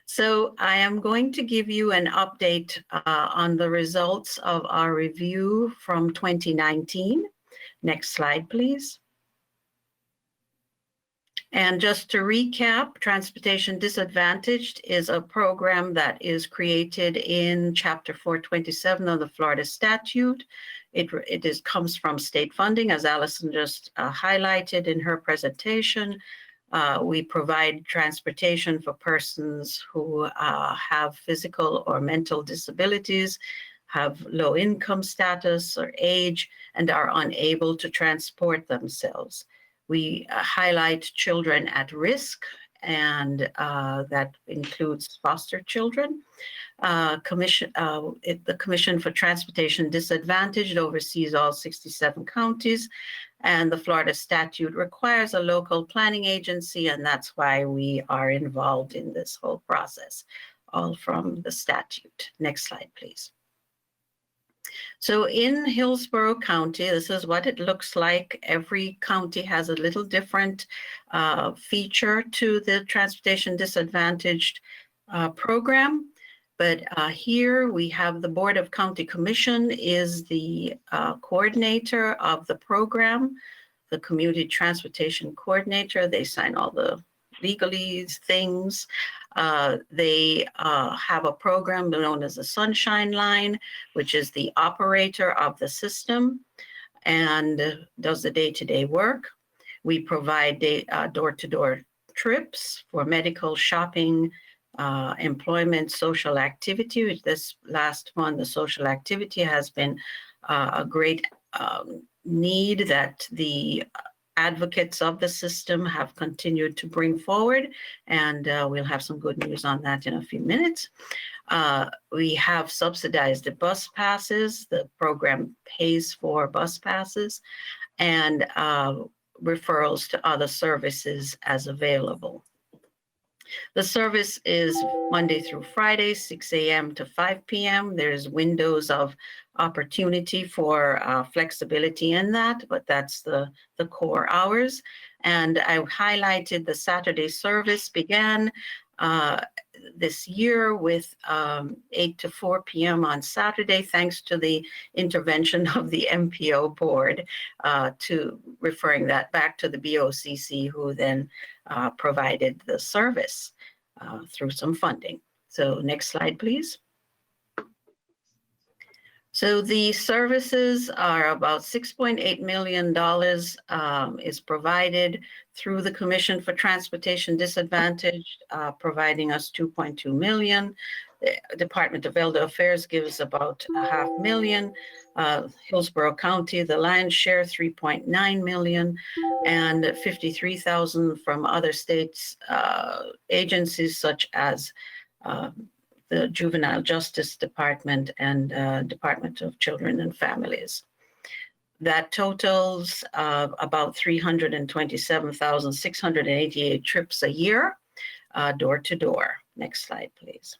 So I am going to give you an update on the results of our review from 2019. Next slide, please. And just to recap, Transportation Disadvantaged is a program that is created in Chapter 427 of the Florida Statute. It comes from state funding, as Allison just highlighted in her presentation. We provide transportation for persons who have physical or mental disabilities, have low income status or age, and are unable to transport themselves. We highlight children at risk, and that includes foster children. The Commission for Transportation Disadvantaged oversees all 67 counties, and the Florida statute requires a local planning agency, and that's why we are involved in this whole process, all from the statute. Next slide, please. So in Hillsborough County, this is what it looks like. Every county has a little different feature to the Transportation Disadvantaged program. But here we have the Board of County Commission is the coordinator of the program, the Community Transportation Coordinator. They sign all the legalese things. They have a program known as the Sunshine Line, which is the operator of the system and does the day-to-day work. We provide door-to-door trips for medical, shopping, employment, social activity. This last one, the social activity, has been a great need that the advocates of the system have continued to bring forward, and we'll have some good news on that in a few minutes. We have subsidized the bus passes. The program pays for bus passes, and referrals to other services as available. The service is Monday through Friday, 6 a.m. to 5 p.m. There's windows of opportunity for flexibility in that, but that's the core hours. And I highlighted the Saturday service began this year with 8 to 4 p.m. on Saturday, thanks to the intervention of the MPO board, to referring that back to the BOCC, who then provided the service through some funding. So next slide, please. So the services are about $6.8 million is provided through the Commission for Transportation Disadvantaged, providing us $2.2 million. The Department of Elder Affairs gives about $500,000. Hillsborough County, the lion's share, $3.9 million, and $53,000 from other states, agencies such as the Juvenile Justice Department and Department of Children and Families. That totals about 327,688 trips a year, door to door. Next slide, please.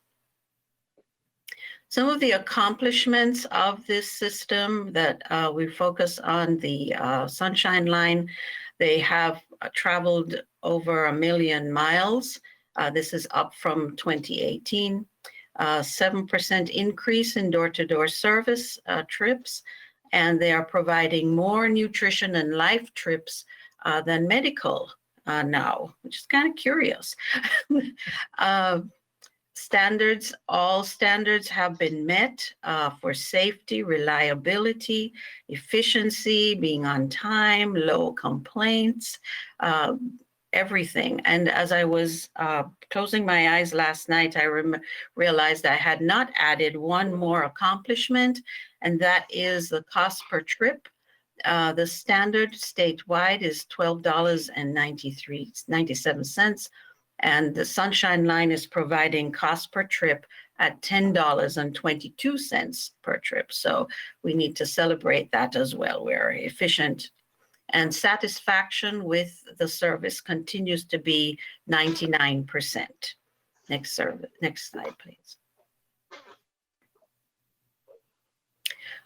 Some of the accomplishments of this system that we focus on, the Sunshine Line, they have traveled over 1 million miles. This is up from 2018. 7% increase in door-to-door service trips, and they are providing more nutrition and life trips than medical now, which is kind of curious. Standards, all standards have been met for safety, reliability, efficiency, being on time, low complaints, everything. And as I was closing my eyes last night, I realized I had not added one more accomplishment, and that is the cost per trip. The standard statewide is $12.97, and the Sunshine Line is providing cost per trip at $10.22 per trip. So we need to celebrate that as well. We're efficient, and satisfaction with the service continues to be 99%. Next slide, please.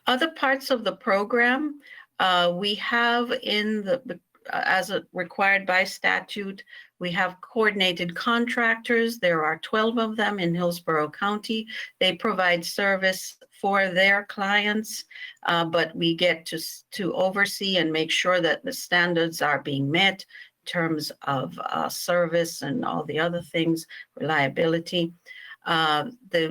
Other parts of the program, we have in the, as required by statute, we have coordinated contractors. There are 12 of them in Hillsborough County. They provide service for their clients, but we get to oversee and make sure that the standards are being met in terms of service and all the other things, reliability.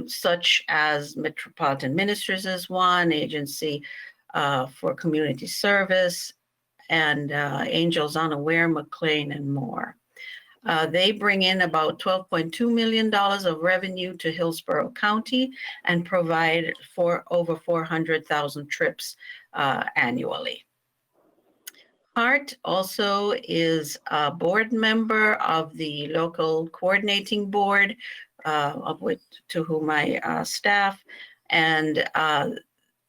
Such as Metropolitan Ministries is one, Agency for Community Service, and Angels Unaware, McLean, and more. They bring in about $12.2 million of revenue to Hillsborough County and provide for over 400,000 trips annually. Hart also is a board member of the local coordinating board, to whom I staff, and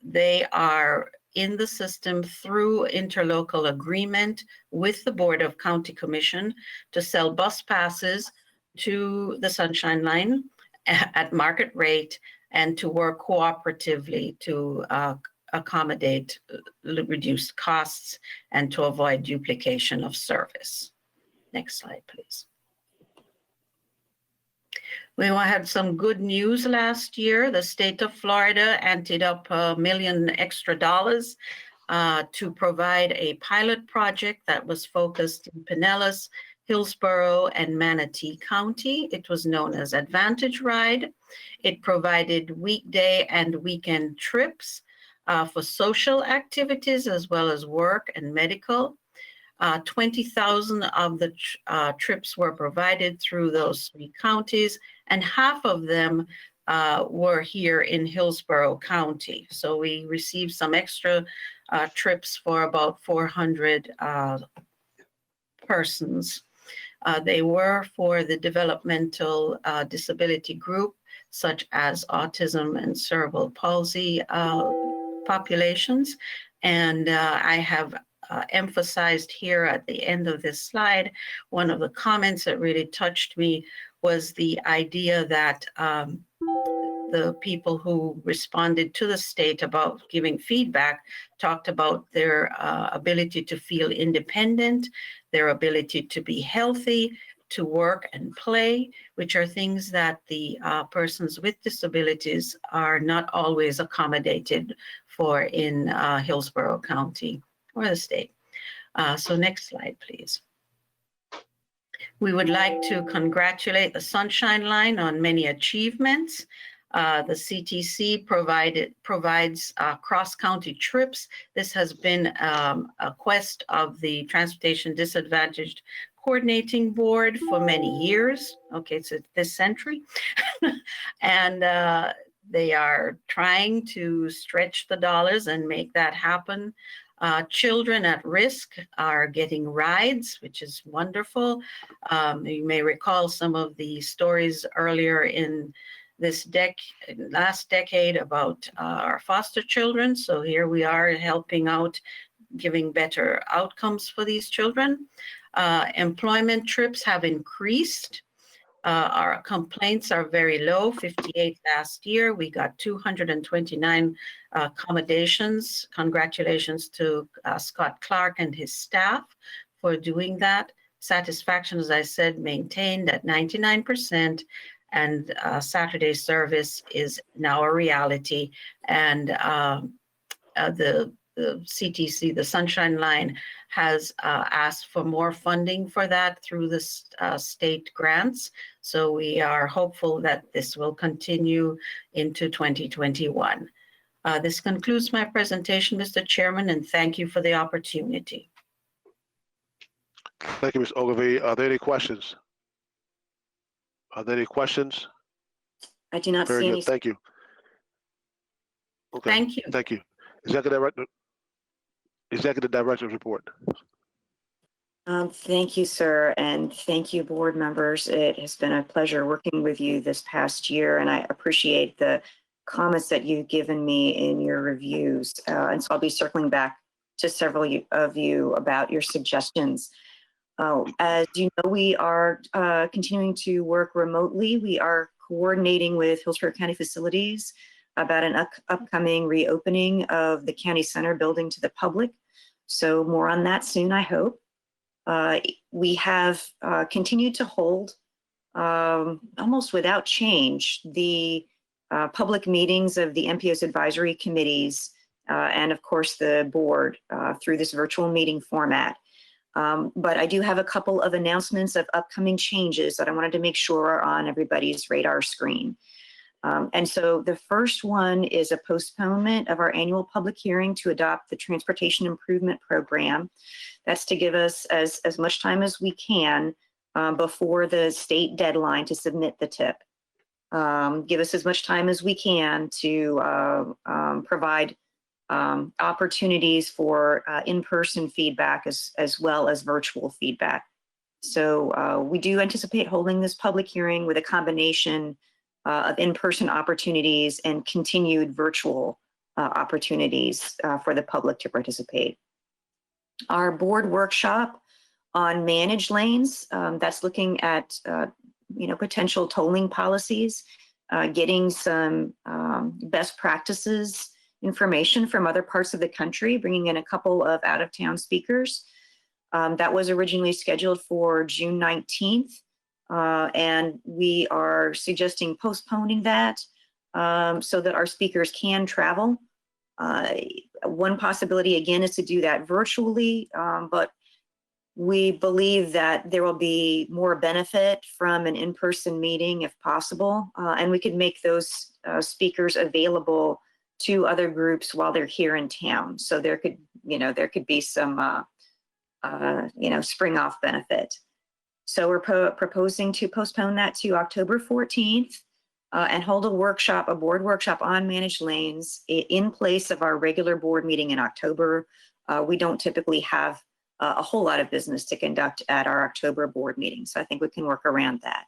they are in the system through interlocal agreement with the Board of County Commission to sell bus passes to the Sunshine Line at market rate and to work cooperatively to accommodate reduced costs and to avoid duplication of service. Next slide, please. We had some good news last year. The state of Florida anted up $1 million extra to provide a pilot project that was focused in Pinellas, Hillsborough, and Manatee County. It was known as Advantage Ride. It provided weekday and weekend trips for social activities as well as work and medical. 20,000 of the trips were provided through those 3 counties, and half of them were here in Hillsborough County. So we received some extra trips for about 400 persons. They were for the developmental disability group, such as autism and cerebral palsy populations. And I have emphasized here at the end of this slide, one of the comments that really touched me was the idea that the people who responded to the state about giving feedback talked about their ability to feel independent, their ability to be healthy, to work and play, which are things that the persons with disabilities are not always accommodated for in Hillsborough County or the state. So next slide, please. We would like to congratulate the Sunshine Line on many achievements. The CTC provides cross-county trips. This has been a quest of the Transportation Disadvantaged Coordinating Board for many years. Okay, it's this century. And they are trying to stretch the dollars and make that happen. Children at risk are getting rides, which is wonderful. You may recall some of the stories earlier in this last decade about our foster children. So here we are helping out, giving better outcomes for these children. Employment trips have increased. Our complaints are very low, 58 last year. We got 229 accommodations. Congratulations to Scott Clark and his staff for doing that. Satisfaction, as I said, maintained at 99%, and Saturday service is now a reality. And the CTC, the Sunshine Line, has asked for more funding for that through the state grants. So we are hopeful that this will continue into 2021. This concludes my presentation, Mr. Chairman, and thank you for the opportunity. Thank you, Ms. Ogilvy. Are there any questions? Are there any questions? I do not Very see good. any. Thank you. Okay. Thank you. Thank you. Executive Director's report. Thank you, sir, and thank you, board members. It has been a pleasure working with you this past year, and I appreciate the comments that you've given me in your reviews. And so I'll be circling back to several of you about your suggestions. As you know, we are continuing to work remotely. We are coordinating with Hillsborough County Facilities about an upcoming reopening of the county center building to the public. So more on that soon, I hope. We have continued to hold, almost without change, the public meetings of the MPO's advisory committees and of course the board through this virtual meeting format. But I do have a couple of announcements of upcoming changes that I wanted to make sure are on everybody's radar screen. And so the first one is a postponement of our annual public hearing to adopt the Transportation Improvement Program. That's to give us as much time as we can before the state deadline to submit the TIP. Give us as much time as we can to provide opportunities for in-person feedback as well as virtual feedback. So we do anticipate holding this public hearing with a combination of in-person opportunities and continued virtual opportunities for the public to participate. Our board workshop on managed lanes, that's looking at potential tolling policies, getting some best practices information from other parts of the country, bringing in a couple of out-of-town speakers. That was originally scheduled for June 19th. And we are suggesting postponing that so that our speakers can travel. One possibility, again, is to do that virtually, but we believe that there will be more benefit from an in-person meeting if possible, and we could make those speakers available to other groups while they're here in town. So there could be some, spring off benefit. So we're proposing to postpone that to October 14th and hold a board workshop on managed lanes in place of our regular board meeting in October. We don't typically have a whole lot of business to conduct at our October board meeting, so I think we can work around that.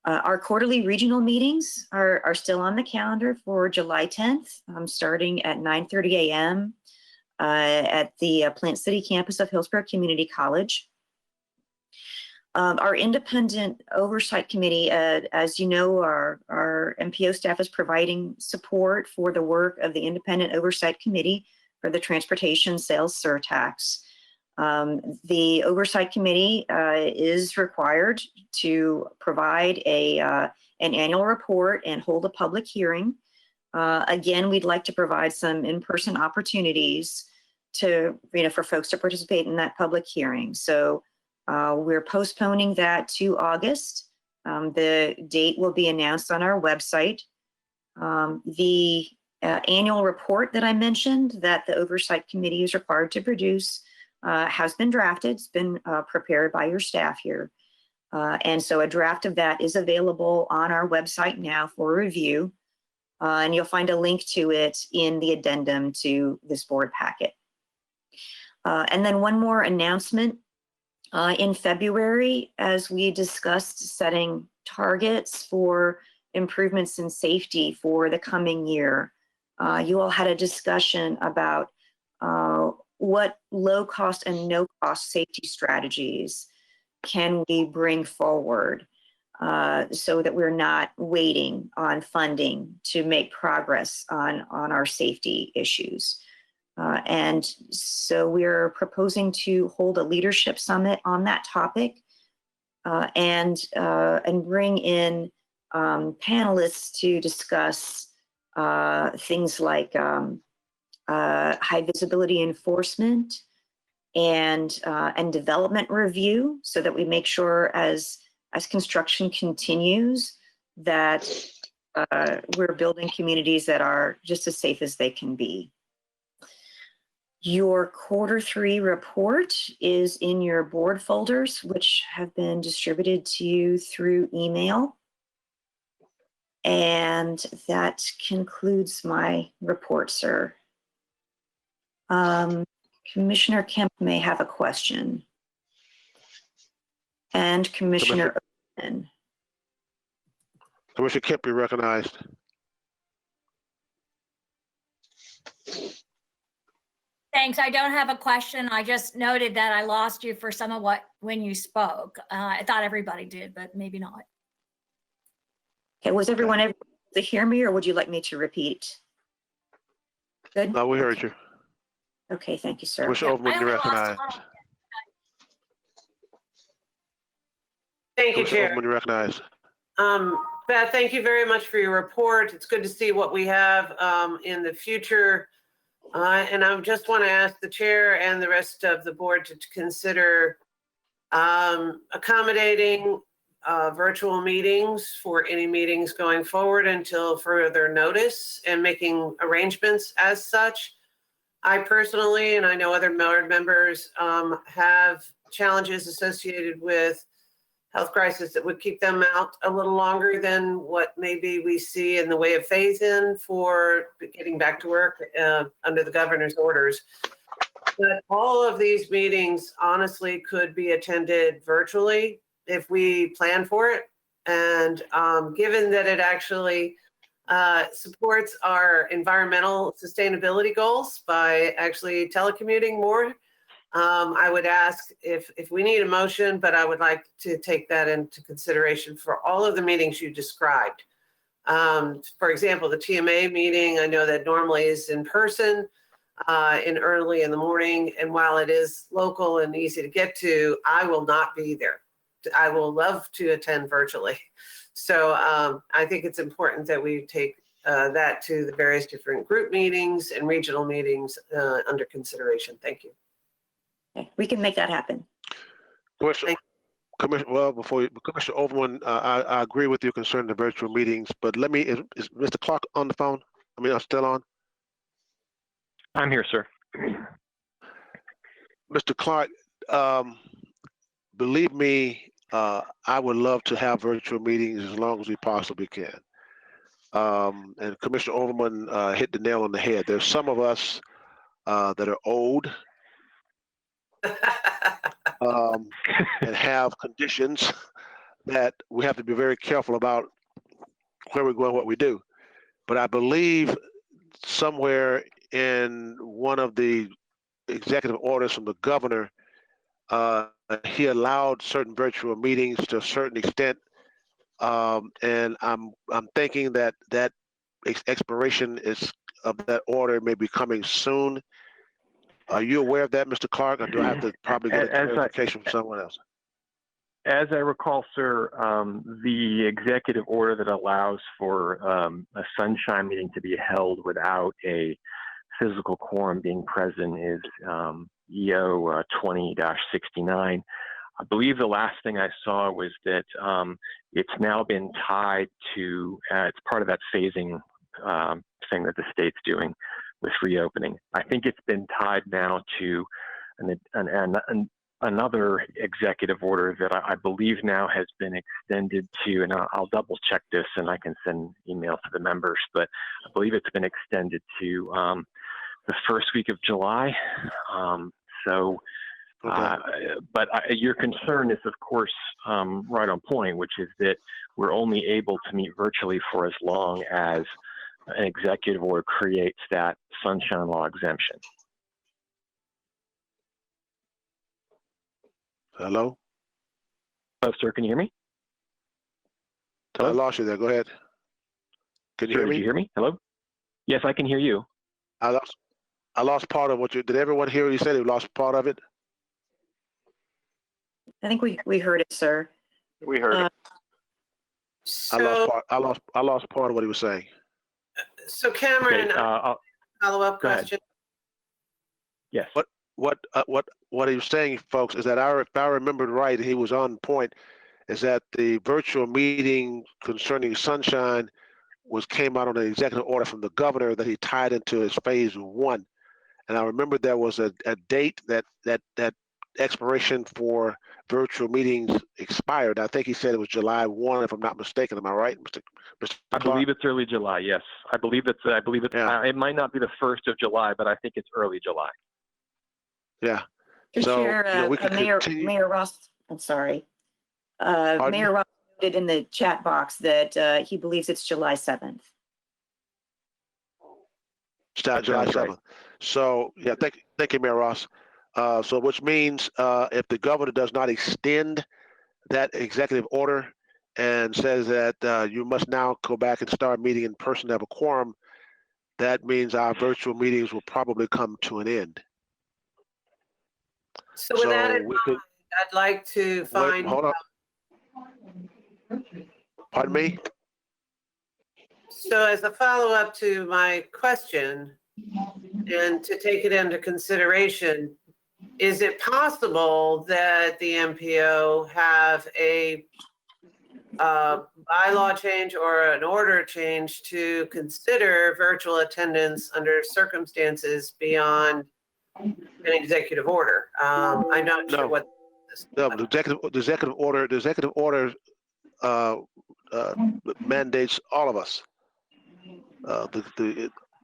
Our quarterly regional meetings are still on the calendar for July 10th, starting at 9:30 a.m. At the Plant City campus of Hillsborough Community College. Our independent oversight committee, as you know, our MPO staff is providing support for the work of the independent oversight committee for the transportation sales surtax. The oversight committee is required to provide an annual report and hold a public hearing. Again, we'd like to provide some in-person opportunities for folks to participate in that public hearing. So we're postponing that to August. The date will be announced on our website. The annual report that I mentioned that the Oversight Committee is required to produce has been drafted. It's been prepared by your staff here. And so a draft of that is available on our website now for review. And you'll find a link to it in the addendum to this board packet. And then one more announcement. In February, as we discussed setting targets for improvements in safety for the coming year, you all had a discussion about what low cost and no cost safety strategies can we bring forward so that we're not waiting on funding to make progress on our safety issues. And so we're proposing to hold a leadership summit on that topic and bring in panelists to discuss things like high visibility enforcement, and development review, so that we make sure as construction continues that we're building communities that are just as safe as they can be. Your Q3 report is in your board folders, which have been distributed to you through email. And that concludes my report, sir. Commissioner Kemp may have a question. And Commissioner Oden. Commissioner Kemp, be recognized. Thanks. I don't have a question. I just noted that I lost you for some of when you spoke. I thought everybody did, but maybe not. Okay, was everyone able to hear me, or would you like me to repeat? Good? No, we heard you. Okay, thank you, sir. Commissioner Overman, be recognized. Thank you, Commissioner Chair. Overman, be recognized. Beth, thank you very much for your report. It's good to see what we have in the future. And I just want to ask the chair and the rest of the board to consider accommodating virtual meetings for any meetings going forward until further notice, and making arrangements as such. I personally, and I know other board members, have challenges associated with health crisis that would keep them out a little longer than what maybe we see in the way of phase-in for getting back to work under the governor's orders. But all of these meetings honestly could be attended virtually if we plan for it. And given that it actually supports our environmental sustainability goals by actually telecommuting more, I would ask if we need a motion, but I would like to take that into consideration for all of the meetings you described. For example, the TMA meeting, I know that normally is in person early in the morning. And while it is local and easy to get to, I will not be there. I will love to attend virtually. So I think it's important that we take that to the various different group meetings and regional meetings under consideration. Thank you. Okay, we can make that happen. Commissioner Overman, I agree with you concerning the virtual meetings, but is Mr. Clark on the phone? I mean, I'm still on? I'm here, sir. Mr. Clark, believe me, I would love to have virtual meetings as long as we possibly can. And Commissioner Overman hit the nail on the head. There's some of us that are old and have conditions that we have to be very careful about where we go and what we do. But I believe somewhere in one of the executive orders from the governor, he allowed certain virtual meetings to a certain extent. And I'm thinking that expiration of that order may be coming soon. Are you aware of that, Mr. Clark, or do I have to probably get a clarification from someone else? As I recall, sir, the executive order that allows for a sunshine meeting to be held without a physical quorum being present is EO 20-69. I believe the last thing I saw was that it's now been tied to, it's part of that phasing thing that the state's doing with reopening. I think it's been tied now to another executive order that I believe now has been extended to, and I'll double check this and I can send emails to the members, but I believe it's been extended to the first week of July. But your concern is, of course, right on point, which is that we're only able to meet virtually for as long as an executive order creates that sunshine law exemption. Hello? Hello, sir. Can you hear me? Hello? I lost you there. Go ahead. Can you hear me? Did you hear me? Hello? Yes, I can hear you. I lost part of what did everyone hear what you said? You lost part of it? I think we heard it, sir. We heard it. I lost part of what he was saying. So Cameron, Okay, follow-up question. Yes. What he was saying, folks, is that if I remembered right, he was on point, is that the virtual meeting concerning Sunshine came out on an executive order from the governor that he tied into his phase 1. And I remember there was a date that expiration for virtual meetings expired. I think he said it was July 1, if I'm not mistaken. Am I right, Mr. I believe it's early July. Yes, I believe it's. Yeah. It might not be the 1st of July, but I think it's early July. Yeah. To So share, we can continue. Mayor Ross, I'm sorry. Pardon? Mayor Ross noted in the chat box that he believes it's July 7th. July 7th. Right. So yeah, thank you, Mayor Ross. So which means if the governor does not extend that executive order and says that you must now go back and start meeting in person to have a quorum, that means our virtual meetings will probably come to an end. So with that in we mind, I'd like to find. hold on. Pardon me? So as a follow-up to my question, and to take it into consideration, is it possible that the MPO have a bylaw change or an order change to consider virtual attendance under circumstances beyond an executive order? I'm not sure what. No, the executive order mandates all of us.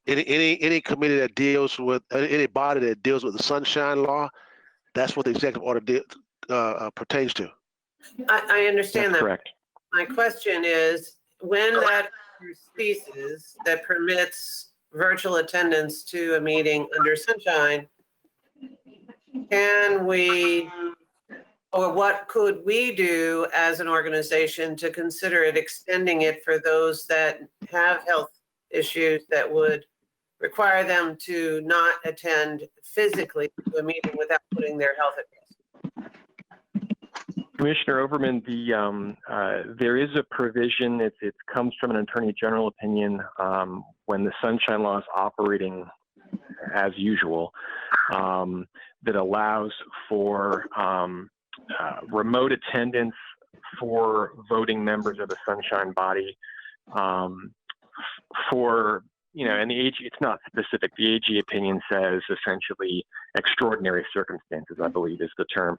Any committee that deals with any body that deals with the Sunshine Law, that's what the executive order pertains to. I understand That's that. correct. My question is, when that order ceases that permits virtual attendance to a meeting under Sunshine, can we, or what could we do as an organization to consider it extending it for those that have health issues that would require them to not attend physically to a meeting without putting their health at risk? Commissioner Overman, there is a provision. It comes from an Attorney General opinion when the Sunshine Law is operating as usual, that allows for remote attendance for voting members of the Sunshine body for, and the AG, it's not specific. The AG opinion says essentially extraordinary circumstances, I believe is the term.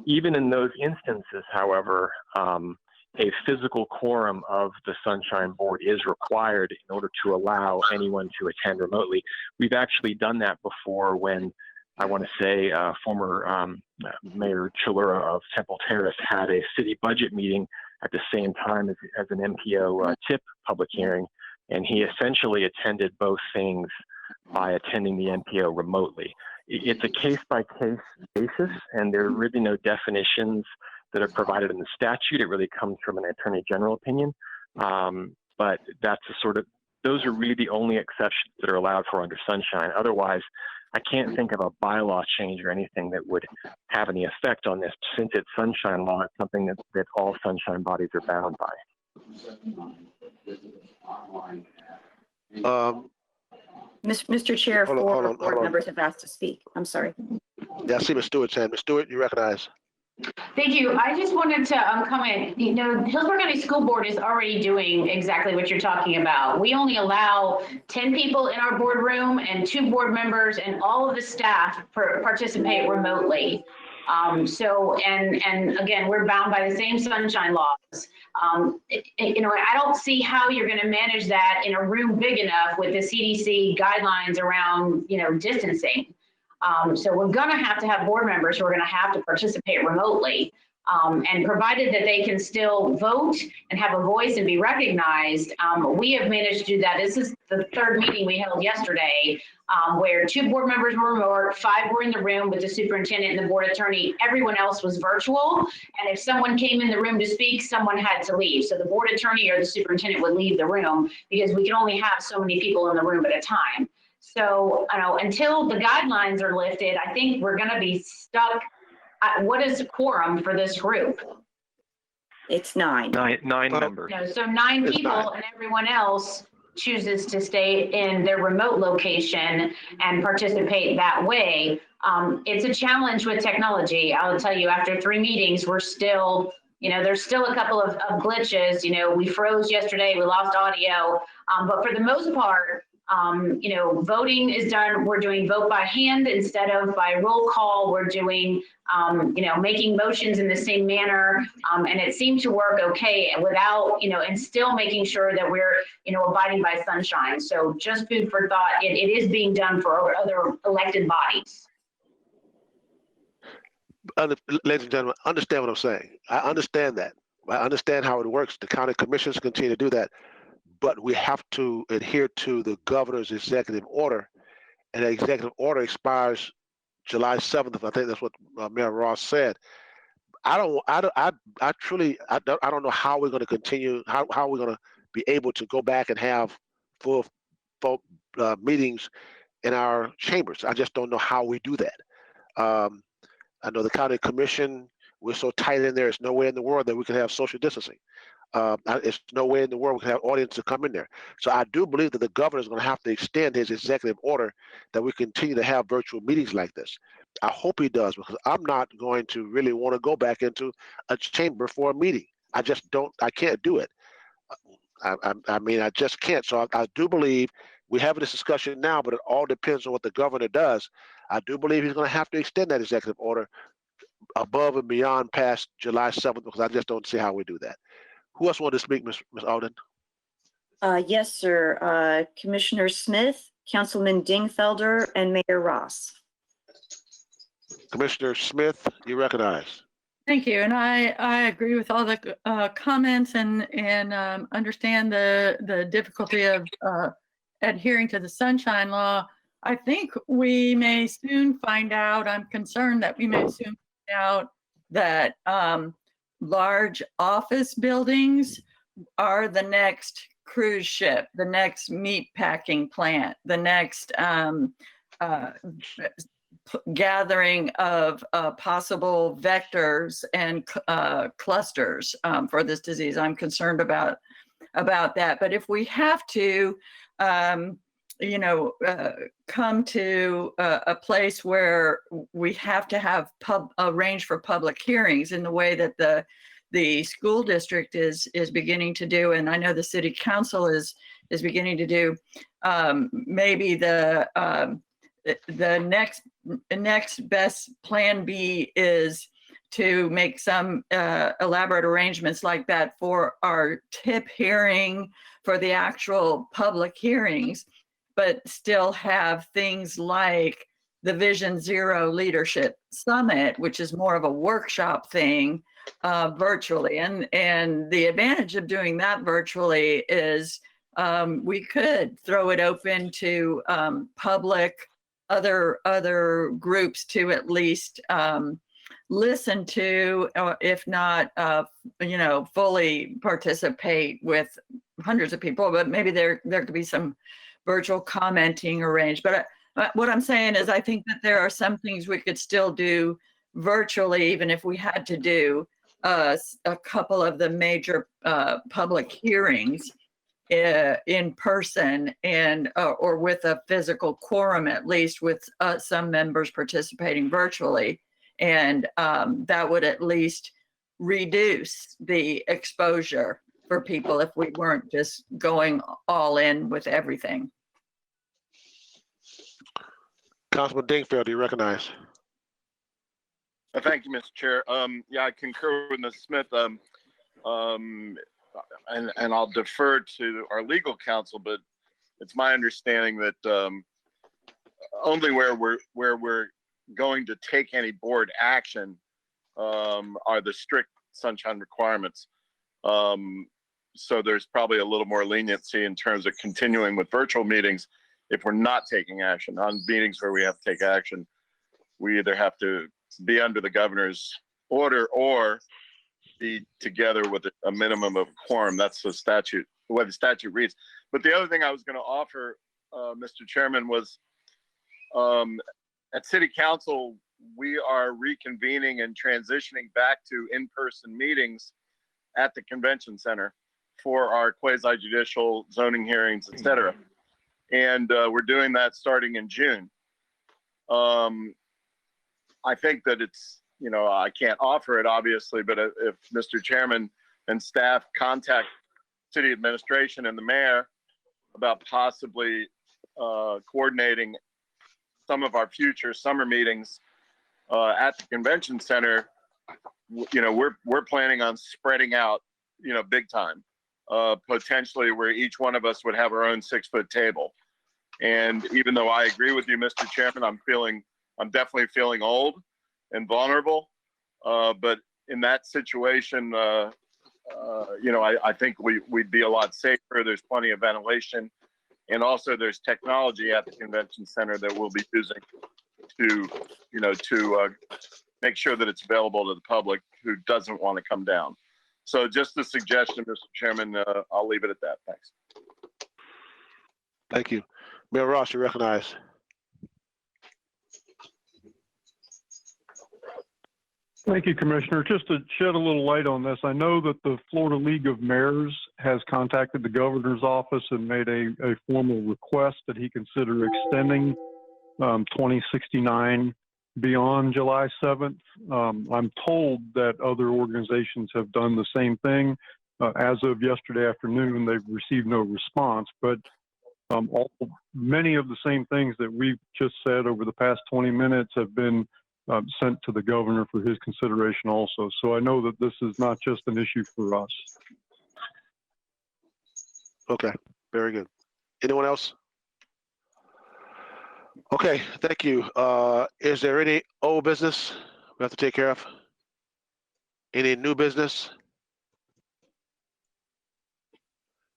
Even in those instances, however, a physical quorum of the Sunshine Board is required in order to allow anyone to attend remotely. We've actually done that before when, I want to say, former Mayor Chalura of Temple Terrace had a city budget meeting at the same time as an MPO TIP public hearing, and he essentially attended both things by attending the MPO remotely. It's a case-by-case basis, and there are really no definitions that are provided in the statute. It really comes from an Attorney General opinion, but that's those are really the only exceptions that are allowed for under Sunshine. Otherwise, I can't think of a bylaw change or anything that would have any effect on this. Since it's Sunshine Law, it's something that all Sunshine bodies are bound by. Mr. Chair, four board members have asked to speak. I'm sorry. Yeah, I see Ms. Stewart's hand. Ms. Stewart, you recognize. Thank you. I just wanted to comment. Hillsborough County School Board is already doing exactly what you're talking about. We only allow 10 people in our boardroom and 2 board members, and all of the staff participate remotely. And again, we're bound by the same Sunshine laws. I don't see how you're going to manage that in a room big enough with the CDC guidelines around, distancing. So we're going to have board members who are going to have to participate remotely. And provided that they can still vote and have a voice and be recognized, we have managed to do that. This is the 3rd meeting we held yesterday, where 2 board members were remote, 5 were in the room with the superintendent and the board attorney. Everyone else was virtual. And if someone came in the room to speak, someone had to leave. So the board attorney or the superintendent would leave the room because we can only have so many people in the room at a time. So, until the guidelines are lifted, I think we're going to be stuck. What is quorum for this group? It's 9. Nine members. So 9 It's people 9. and everyone else chooses to stay in their remote location and participate that way. It's a challenge with technology. I'll tell you, after 3 meetings, we're still, there's still a couple of glitches. We froze yesterday, we lost audio, but for the most part, voting is done. We're doing vote by hand instead of by roll call. We're doing, making motions in the same manner. And it seemed to work okay without, and still making sure that we're, abiding by sunshine. So just food for thought. It is being done for other elected bodies. Ladies and gentlemen, understand what I'm saying. I understand that. I understand how it works. The county commissions continue to do that. But we have to adhere to the governor's executive order, and the executive order expires July 7th. I think that's what Mayor Ross said. I don't know how we're going to continue, how we're going to be able to go back and have full meetings in our chambers. I just don't know how we do that. I know the county commission, we're so tight in there, there's no way in the world that we can have social distancing. It's no way in the world we can have audience to come in there. So I do believe that the governor is going to have to extend his executive order that we continue to have virtual meetings like this. I hope he does, because I'm not going to really want to go back into a chamber for a meeting. I can't do it. I just can't. So I do believe we're having this discussion now, but it all depends on what the governor does. I do believe he's going to have to extend that executive order above and beyond past July 7th, because I just don't see how we do that. Who else wanted to speak, Ms. Alden? Yes, sir. Commissioner Smith, Councilman Dingfelder, and Mayor Ross. Commissioner Smith, you recognize. Thank you. And I agree with all the comments and understand the difficulty of adhering to the sunshine law. I think we may soon find out, I'm concerned that we may soon find out that large office buildings are the next cruise ship, the next meat packing plant, the next gathering of possible vectors and clusters for this disease. I'm concerned about that. But if we have to, come to a place where we have to have arrange for public hearings in the way that the school district is beginning to do, and I know the city council is beginning to do, maybe the next best plan B is to make some elaborate arrangements like that for our tip hearing, for the actual public hearings, but still have things like the Vision Zero Leadership Summit, which is more of a workshop thing, virtually. And the advantage of doing that virtually is we could throw it open to public, other groups to at least listen to, if not, fully participate with hundreds of people, but maybe there could be some virtual commenting arranged. But what I'm saying is I think that there are some things we could still do virtually, even if we had to do a couple of the major public hearings in person, and or with a physical quorum, at least with some members participating virtually. And that would at least reduce the exposure for people if we weren't just going all in with everything. Councilman Dingfelder, do you recognize? Thank you, Mr. Chair. Yeah, I concur with Ms. Smith. And I'll defer to our legal counsel, but it's my understanding that only where we're going to take any board action are the strict sunshine requirements. So there's probably a little more leniency in terms of continuing with virtual meetings if we're not taking action. On meetings where we have to take action, we either have to be under the governor's order or be together with a minimum of quorum. That's the statute, the way the statute reads. But the other thing I was going to offer, Mr. Chairman, was at City Council, we are reconvening and transitioning back to in-person meetings at the convention center for our quasi judicial zoning hearings, et cetera. And we're doing that starting in June. I think that it's, you know, I can't offer it obviously, but if Mr. Chairman and staff contact city administration and the mayor about possibly coordinating some of our future summer meetings at the convention center, you know, we're planning on spreading out, you know, big time, potentially where each one of us would have our own 6-foot table. And even though I agree with you, Mr. Chairman, I'm definitely feeling old and vulnerable. But in that situation, you know, I think we'd be a lot safer. There's plenty of ventilation. And also there's technology at the convention center that we'll be using to, you know, to make sure that it's available to the public who doesn't want to come down. So just a suggestion, Mr. Chairman, I'll leave it at that. Thanks. Thank you. Mayor Ross, you recognize. Thank you, Commissioner. Just to shed a little light on this, I know that the Florida League of Mayors has contacted the governor's office and made a formal request that he consider extending 2069 beyond July 7th. I'm told that other organizations have done the same thing. As of yesterday afternoon, they've received no response, but many of the same things that we've just said over the past 20 minutes have been sent to the governor for his consideration also. So I know that this is not just an issue for us. Okay, very good. Anyone else? Okay, thank you. Is there any old business we have to take care of? Any new business?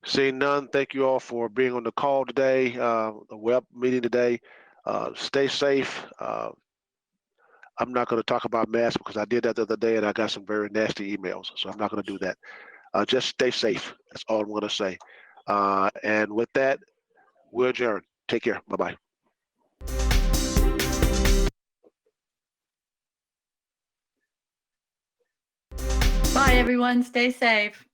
Seeing none, thank you all for being on the call today, the web meeting today. Stay safe. I'm not going to talk about masks because I did that the other day and I got some very nasty emails, so I'm not going to do that. Just stay safe. That's all I'm going to say. And with that, we'll adjourn. Take care. Bye-bye. Bye, everyone. Stay safe.